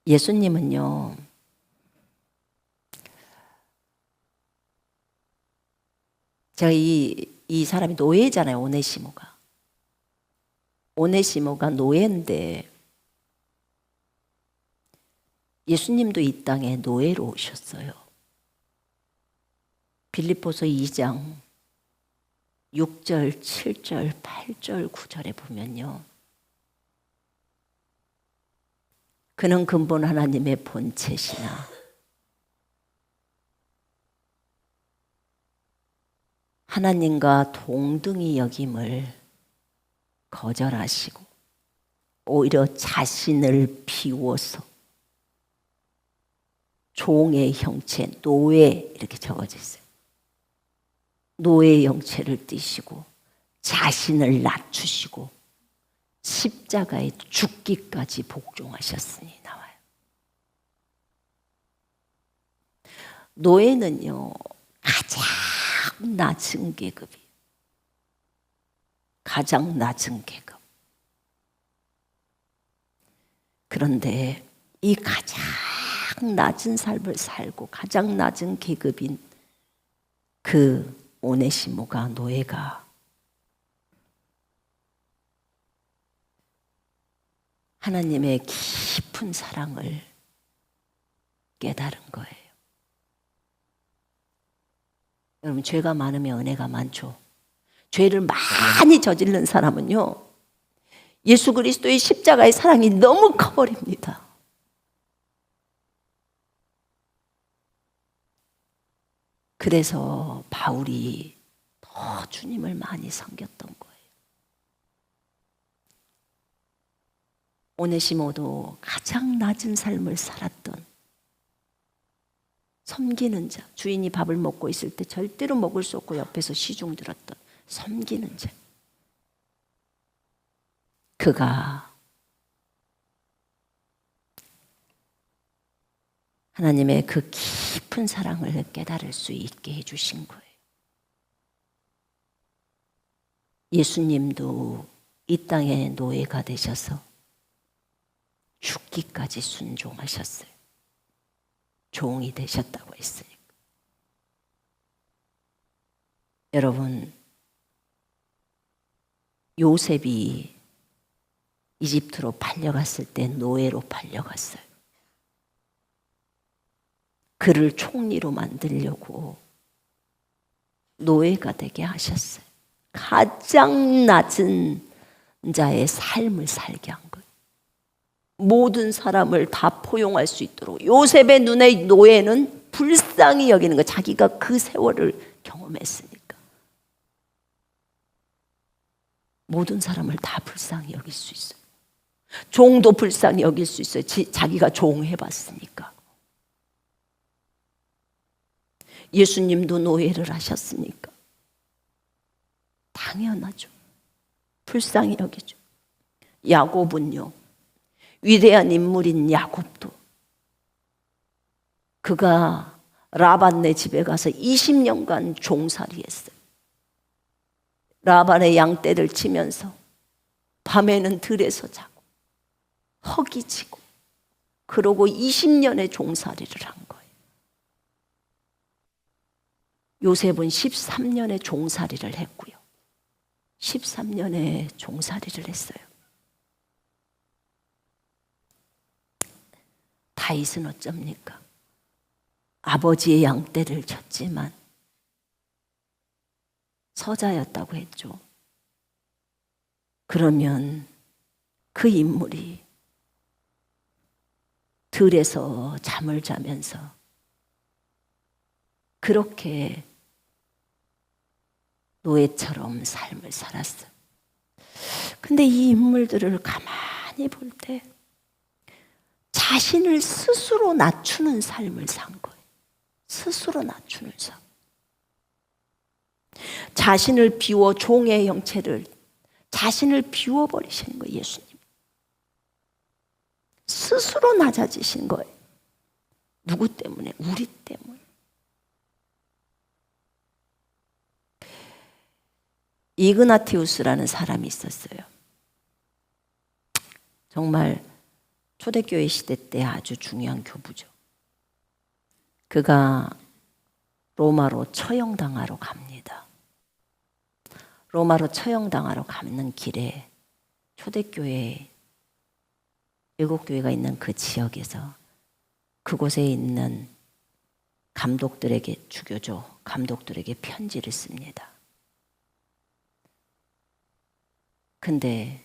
예수님은요, 제가 이 사람이 노예잖아요. 오네시모가. 오네시모가 노예인데 예수님도 이 땅에 노예로 오셨어요. 빌립보서 2장 6절, 7절, 8절, 9절에 보면요. 그는 근본 하나님의 본체시나 하나님과 동등히 여김을 거절하시고 오히려 자신을 비워서 종의 형체, 노예 이렇게 적어져 있어요. 노예의 형체를 띠시고 자신을 낮추시고 십자가에 죽기까지 복종하셨으니 나와요. 노예는요, 가장 낮은 계급이에요. 가장 낮은 계급. 그런데 이 가장 낮은 삶을 살고 가장 낮은 계급인 그 오네시모가, 노예가 하나님의 깊은 사랑을 깨달은 거예요. 여러분, 죄가 많으면 은혜가 많죠. 죄를 많이 저지른 사람은요, 예수 그리스도의 십자가의 사랑이 너무 커버립니다. 그래서 바울이 더 주님을 많이 섬겼던 거예요. 오네시모도 가장 낮은 삶을 살았던, 섬기는 자, 주인이 밥을 먹고 있을 때 절대로 먹을 수 없고 옆에서 시중 들었던 섬기는 자. 그가 하나님의 그 깊은 사랑을 깨달을 수 있게 해주신 거예요. 예수님도 이 땅의 노예가 되셔서 죽기까지 순종하셨어요. 종이 되셨다고 했으니까. 여러분, 요셉이 이집트로 팔려갔을 때 노예로 팔려갔어요. 그를 총리로 만들려고 노예가 되게 하셨어요. 가장 낮은 자의 삶을 살게 한 거예요. 모든 사람을 다 포용할 수 있도록. 요셉의 눈에 노예는 불쌍히 여기는 거예요. 자기가 그 세월을 경험했으니까. 모든 사람을 다 불쌍히 여길 수 있어요. 종도 불쌍히 여길 수 있어요. 자기가 종 해봤으니까. 예수님도 노예를 하셨으니까 당연하죠. 불쌍히 여기죠. 야곱은요, 위대한 인물인 야곱도 그가 라반네 집에 가서 20년간 종살이했어요. 라반의 양떼를 치면서 밤에는 들에서 자고 허기지고 그러고 20년의 종살이를 한 거예요. 요셉은 13년의 종살이를 했고요. 13년의 종살이를 했어요. 다윗은 어쩝니까? 아버지의 양떼를 쳤지만 서자였다고 했죠. 그러면 그 인물이 들에서 잠을 자면서 그렇게 노예처럼 삶을 살았어요. 근데 이 인물들을 가만히 볼 때 자신을 스스로 낮추는 삶을 산 거예요. 스스로 낮추는 삶. 자신을 비워 종의 형체를 자신을 비워버리시는 거예요. 예수님. 스스로 낮아지신 거예요. 누구 때문에? 우리 때문에. 이그나티우스라는 사람이 있었어요. 정말 초대교회 시대 때 아주 중요한 교부죠. 그가 로마로 처형당하러 갑니다. 로마로 처형당하러 가는 길에 초대교회 7교회가 있는 그 지역에서 그곳에 있는 감독들에게, 주교조 감독들에게 편지를 씁니다. 근데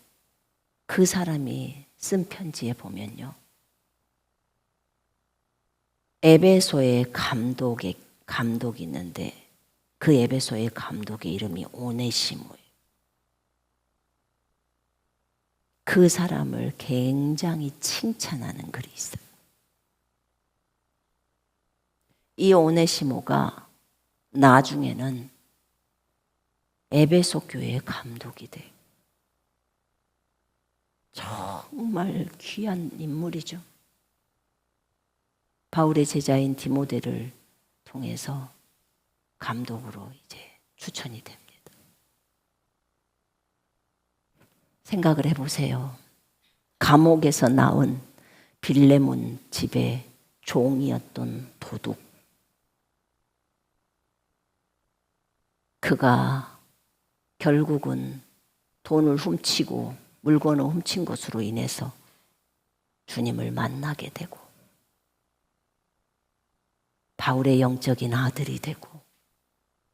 그 사람이 쓴 편지에 보면요, 에베소의 감독이 있는데 그 에베소의 감독의 이름이 오네시모예요. 그 사람을 굉장히 칭찬하는 글이 있어요. 이 오네시모가 나중에는 에베소 교회의 감독이 돼요. 정말 귀한 인물이죠. 바울의 제자인 디모데를 통해서 감독으로 이제 추천이 됩니다. 생각을 해보세요. 감옥에서 나온 빌레몬 집의 종이었던 도둑. 그가 결국은 돈을 훔치고 물건을 훔친 것으로 인해서 주님을 만나게 되고 바울의 영적인 아들이 되고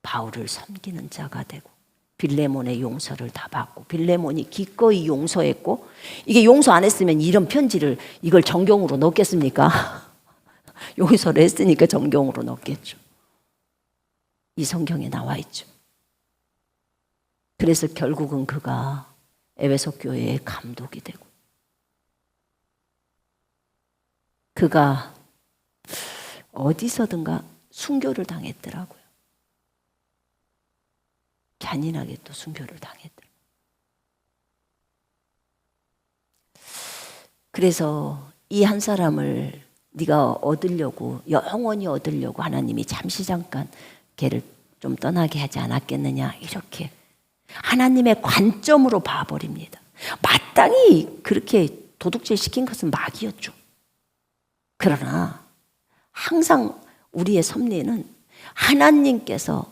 바울을 섬기는 자가 되고 빌레몬의 용서를 다 받고 빌레몬이 기꺼이 용서했고, 이게 용서 안 했으면 이런 편지를 이걸 정경으로 넣겠습니까? 용서를 했으니까 정경으로 넣겠죠. 이 성경에 나와 있죠. 그래서 결국은 그가 에베소 교회의 감독이 되고 그가 어디서든가 순교를 당했더라고요. 잔인하게 또 순교를 당했더라고요. 그래서 이 한 사람을 네가 얻으려고, 영원히 얻으려고 하나님이 잠시 잠깐 걔를 좀 떠나게 하지 않았겠느냐, 이렇게 하나님의 관점으로 봐버립니다. 마땅히 그렇게 도둑질 시킨 것은 마귀였죠. 그러나 항상 우리의 섭리는 하나님께서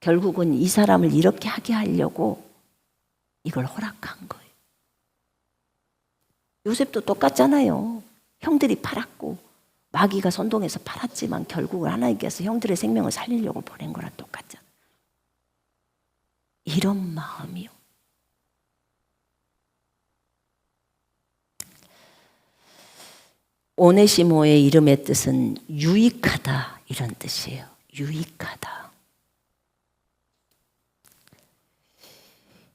결국은 이 사람을 이렇게 하게 하려고 이걸 허락한 거예요. 요셉도 똑같잖아요. 형들이 팔았고 마귀가 선동해서 팔았지만 결국은 하나님께서 형들의 생명을 살리려고 보낸 거랑 똑같잖아. 이런 마음이요. 오네시모의 이름의 뜻은 유익하다 이런 뜻이에요. 유익하다.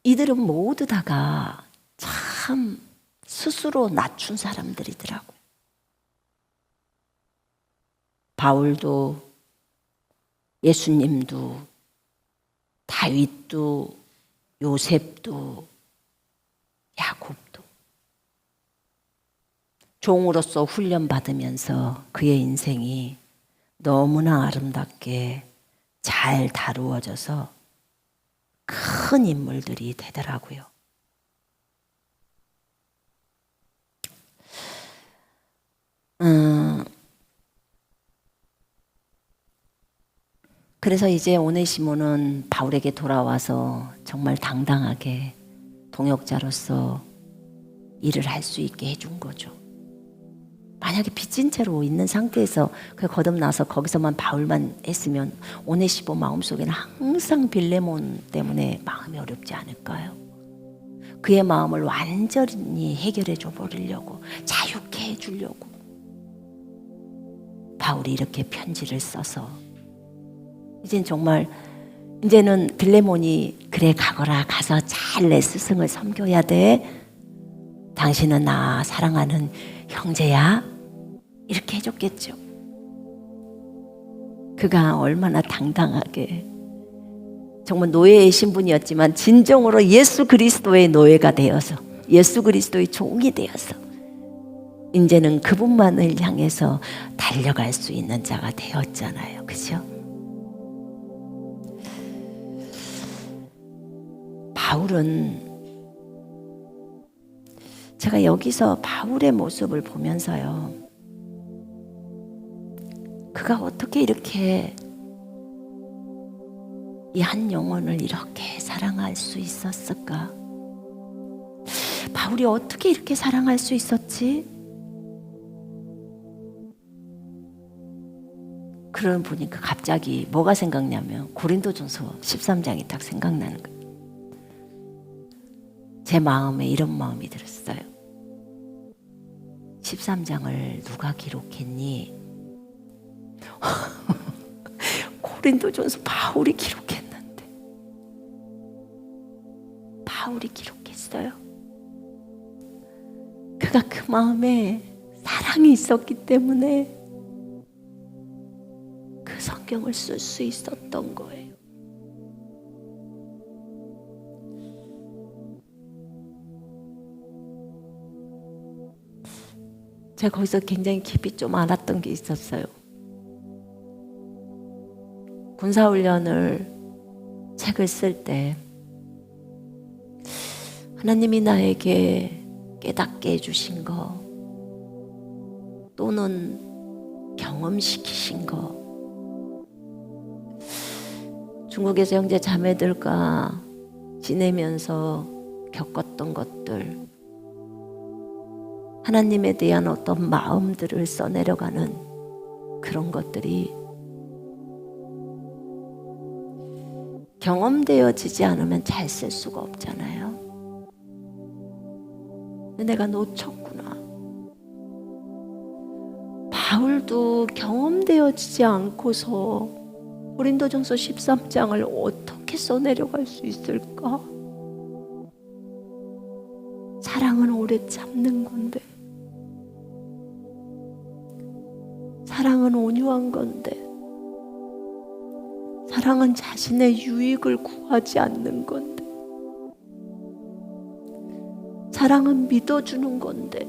이들은 모두 다가 참 스스로 낮춘 사람들이더라고요. 바울도 예수님도 다윗도 요셉도 야곱도 종으로서 훈련받으면서 그의 인생이 너무나 아름답게 잘 다루어져서 큰 인물들이 되더라고요. 그래서 이제 오네시모는 바울에게 돌아와서 정말 당당하게 동역자로서 일을 할 수 있게 해준 거죠. 만약에 빚진 채로 있는 상태에서 거듭나서 거기서만 바울만 했으면 오네시모 마음속에는 항상 빌레몬 때문에 마음이 어렵지 않을까요? 그의 마음을 완전히 해결해 줘 버리려고, 자유케 해주려고 바울이 이렇게 편지를 써서 이제는 빌레몬이 그래 가거라, 가서 잘 내 스승을 섬겨야 돼, 당신은 나 사랑하는 형제야, 이렇게 해줬겠죠. 그가 얼마나 당당하게 정말 노예의 신분이었지만 진정으로 예수 그리스도의 노예가 되어서, 예수 그리스도의 종이 되어서 이제는 그분만을 향해서 달려갈 수 있는 자가 되었잖아요. 그죠? 바울은, 제가 여기서 바울의 모습을 보면서요, 그가 어떻게 이렇게 이 한 영혼을 이렇게 사랑할 수 있었을까? 바울이 어떻게 이렇게 사랑할 수 있었지? 그러고 보니까 갑자기 뭐가 생각나면 고린도전서 13장이 딱 생각나는 거예요. 제 마음에 이런 마음이 들었어요. 13장을 누가 기록했니? 고린도전서 바울이 기록했는데, 바울이 기록했어요. 그가 그 마음에 사랑이 있었기 때문에 그 성경을 쓸 수 있었던 거예요. 제가 거기서 굉장히 깊이 좀 알았던 게 있었어요. 군사훈련을 책을 쓸 때 하나님이 나에게 깨닫게 해주신 거, 또는 경험시키신 거, 중국에서 형제 자매들과 지내면서 겪었던 것들, 하나님에 대한 어떤 마음들을 써내려가는 그런 것들이 경험되어지지 않으면 잘 쓸 수가 없잖아요. 근데 내가 놓쳤구나. 바울도 경험되어지지 않고서 고린도전서 13장을 어떻게 써내려갈 수 있을까? 사랑은 오래 참는 건데, 사랑은 온유한 건데, 사랑은 자신의 유익을 구하지 않는 건데, 사랑은 믿어주는 건데,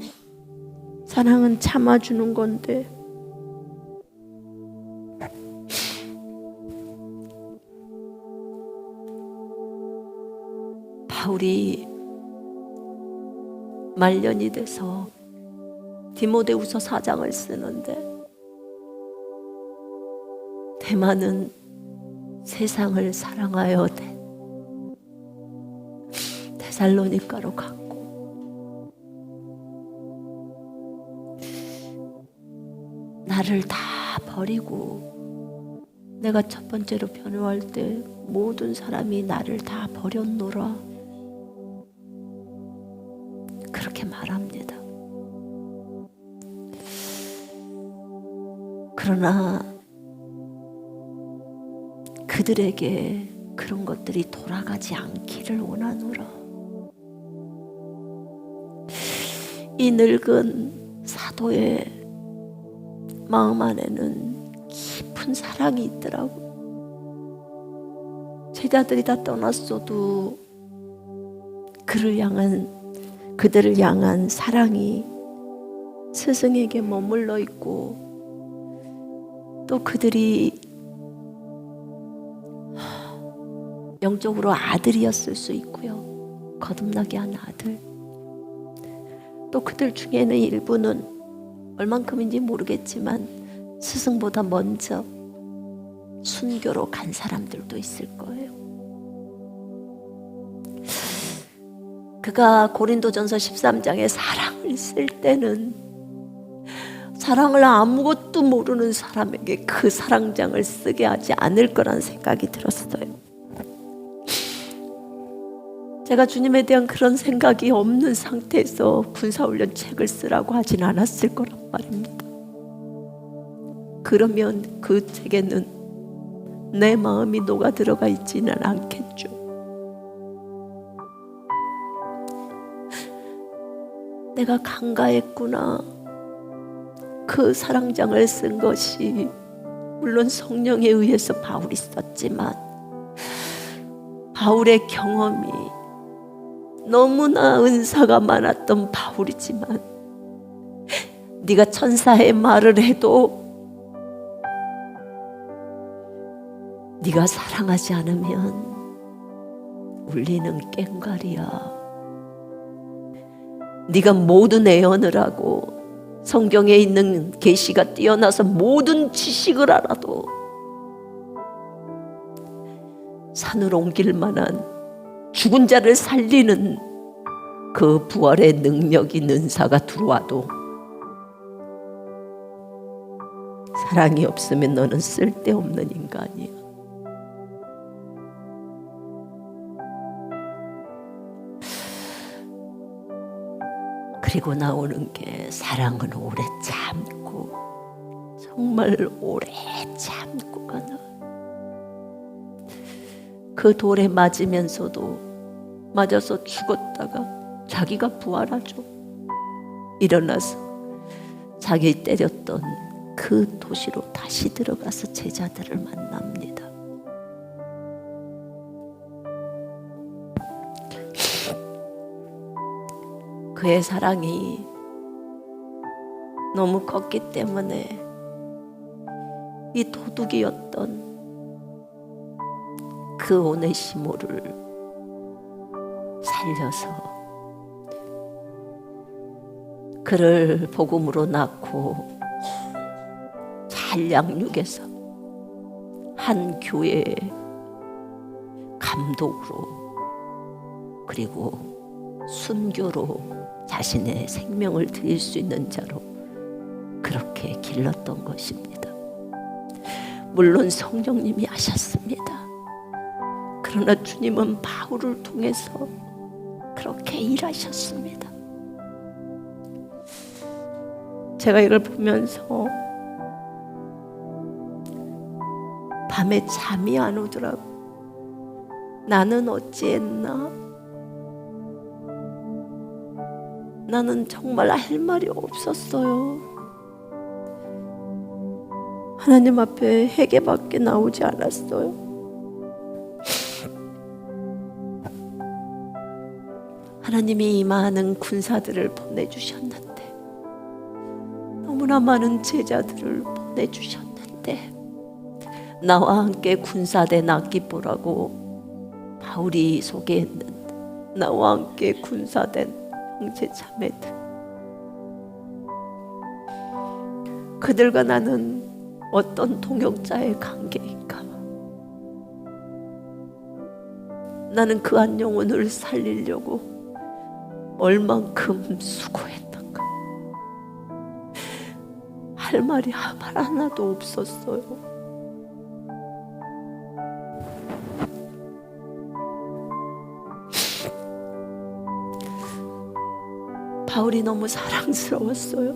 사랑은 참아주는 건데, 바울이 말년이 돼서 디모데후서 4장을 쓰는데, 대만은 세상을 사랑하여 데살로니가로 갔고, 나를 다 버리고, 내가 첫 번째로 변호할 때 모든 사람이 나를 다 버렸노라, 그렇게 말합니다. 그러나 그들에게 그런 것들이 돌아가지 않기를 원하노라. 이 늙은 사도의 마음 안에는 깊은 사랑이 있더라고. 제자들이 다 떠났어도 그들을 향한 사랑이 스승에게 머물러 있고, 또 그들이 영적으로 아들이었을 수 있고요, 거듭나게 한 아들. 또 그들 중에는 일부는 얼만큼인지 모르겠지만 스승보다 먼저 순교로 간 사람들도 있을 거예요. 그가 고린도전서 13장에 사랑을 쓸 때는 사랑을 아무것도 모르는 사람에게 그 사랑장을 쓰게 하지 않을 거란 생각이 들었어요. 제가 주님에 대한 그런 생각이 없는 상태에서 군사훈련 책을 쓰라고 하진 않았을 거란 말입니다. 그러면 그 책에는 내 마음이 녹아 들어가 있지는 않겠죠. 내가 간과했구나. 그 사랑장을 쓴 것이 물론 성령에 의해서 바울이 썼지만, 바울의 경험이 너무나 은사가 많았던 바울이지만, 네가 천사의 말을 해도 네가 사랑하지 않으면 울리는 꽹과리야. 네가 모든 애언을 하고 성경에 있는 계시가 뛰어나서 모든 지식을 알아도 산을 옮길 만한 죽은 자를 살리는 그 부활의 능력이 은사가 들어와도 사랑이 없으면 너는 쓸데없는 인간이야. 그리고 나오는 게 사랑은 오래 참고, 정말 오래 참고가 나와요. 그 돌에 맞아서 죽었다가 자기가 부활하죠. 일어나서 자기 때렸던 그 도시로 다시 들어가서 제자들을 만납니다. 그의 사랑이 너무 컸기 때문에 이 도둑이었던 그 오네시모를 살려서 그를 복음으로 낳고 잘 양육해서 한 교회의 감독으로, 그리고 순교로 자신의 생명을 드릴 수 있는 자로 그렇게 길렀던 것입니다. 물론 성령님이 하셨습니다. 그러나 주님은 바울을 통해서 그렇게 일하셨습니다. 제가 이걸 보면서 밤에 잠이 안 오더라고. 나는 어찌했나? 나는 정말 할 말이 없었어요. 하나님 앞에 회개밖에 나오지 않았어요. 하나님이 이 많은 군사들을 보내주셨는데, 너무나 많은 제자들을 보내주셨는데, 나와 함께 군사된 아키포라고 바울이 소개했는 나와 함께 군사된 형제 자매들, 그들과 나는 어떤 동역자의 관계인가? 나는 그 한 영혼을 살리려고 얼만큼 수고했는가? 할 할 말이 말 하나도 없었어요. 바울이 너무 사랑스러웠어요.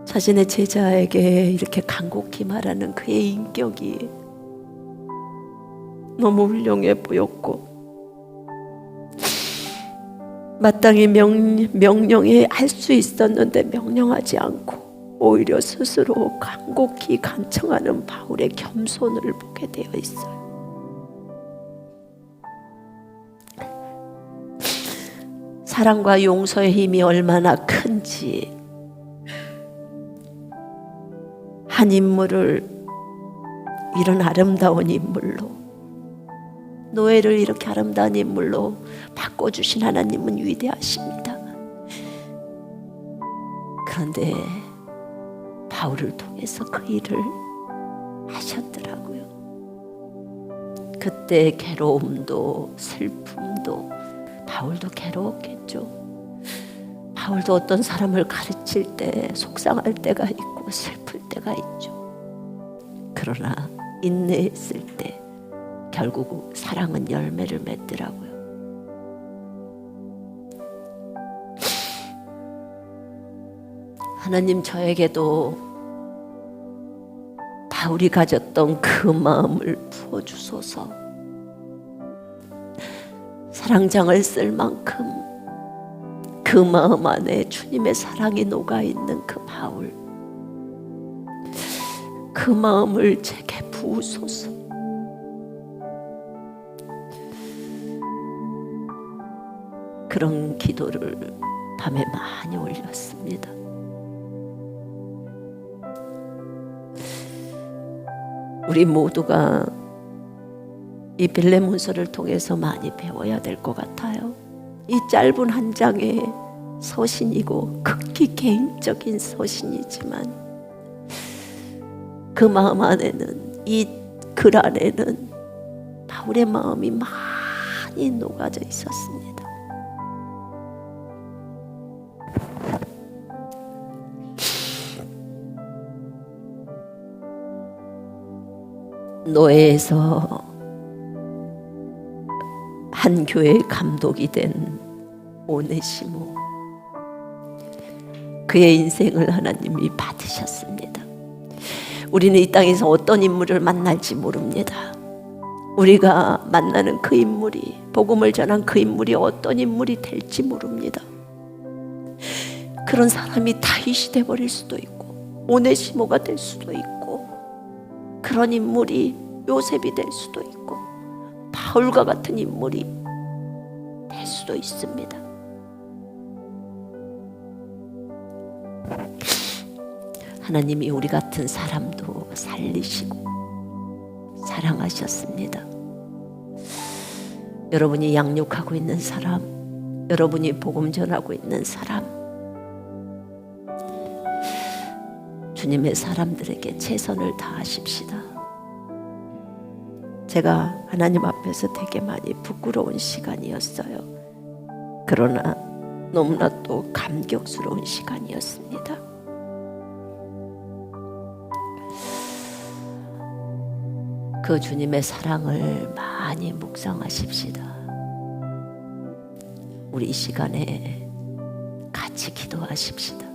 자신의 제자에게 이렇게 간곡히 말하는 그의 인격이 너무 훌륭해 보였고, 마땅히 명령해 할 수 있었는데 명령하지 않고 오히려 스스로 간곡히 간청하는 바울의 겸손을 보게 되어 있어요. 사랑과 용서의 힘이 얼마나 큰지, 한 인물을 이런 아름다운 인물로, 노예를 이렇게 아름다운 인물로 바꿔주신 하나님은 위대하십니다. 그런데 바울을 통해서 그 일을 하셨더라고요. 그때 괴로움도 슬픔도, 바울도 괴로웠겠죠. 바울도 어떤 사람을 가르칠 때 속상할 때가 있고 슬플 때가 있죠. 그러나 인내했을 때 결국 사랑은 열매를 맺더라고요. 하나님, 저에게도 바울이 가졌던 그 마음을 부어주소서. 사랑장을 쓸 만큼 그 마음 안에 주님의 사랑이 녹아있는 그 바울, 그 마음을 제게 부으소서. 그런 기도를 밤에 많이 올렸습니다. 우리 모두가 이 빌레몬서를 통해서 많이 배워야 될 것 같아요. 이 짧은 한 장의 서신이고 극히 개인적인 서신이지만 그 마음 안에는, 이 글 안에는 바울의 마음이 많이 녹아져 있었습니다. 노예에서 한 교회의 감독이 된 오네시모, 그의 인생을 하나님이 받으셨습니다. 우리는 이 땅에서 어떤 인물을 만날지 모릅니다. 우리가 만나는 그 인물이, 복음을 전한 그 인물이 어떤 인물이 될지 모릅니다. 그런 사람이 다윗이 돼버릴 수도 있고 오네시모가 될 수도 있고, 그런 인물이 요셉이 될 수도 있고 바울과 같은 인물이 될 수도 있습니다. 하나님이 우리 같은 사람도 살리시고 사랑하셨습니다. 여러분이 양육하고 있는 사람, 여러분이 복음 전하고 있는 사람, 주님의 사람들에게 최선을 다하십시다. 제가 하나님 앞에서 되게 많이 부끄러운 시간이었어요. 그러나 너무나 또 감격스러운 시간이었습니다. 그 주님의 사랑을 많이 묵상하십시다. 우리 이 시간에 같이 기도하십시다.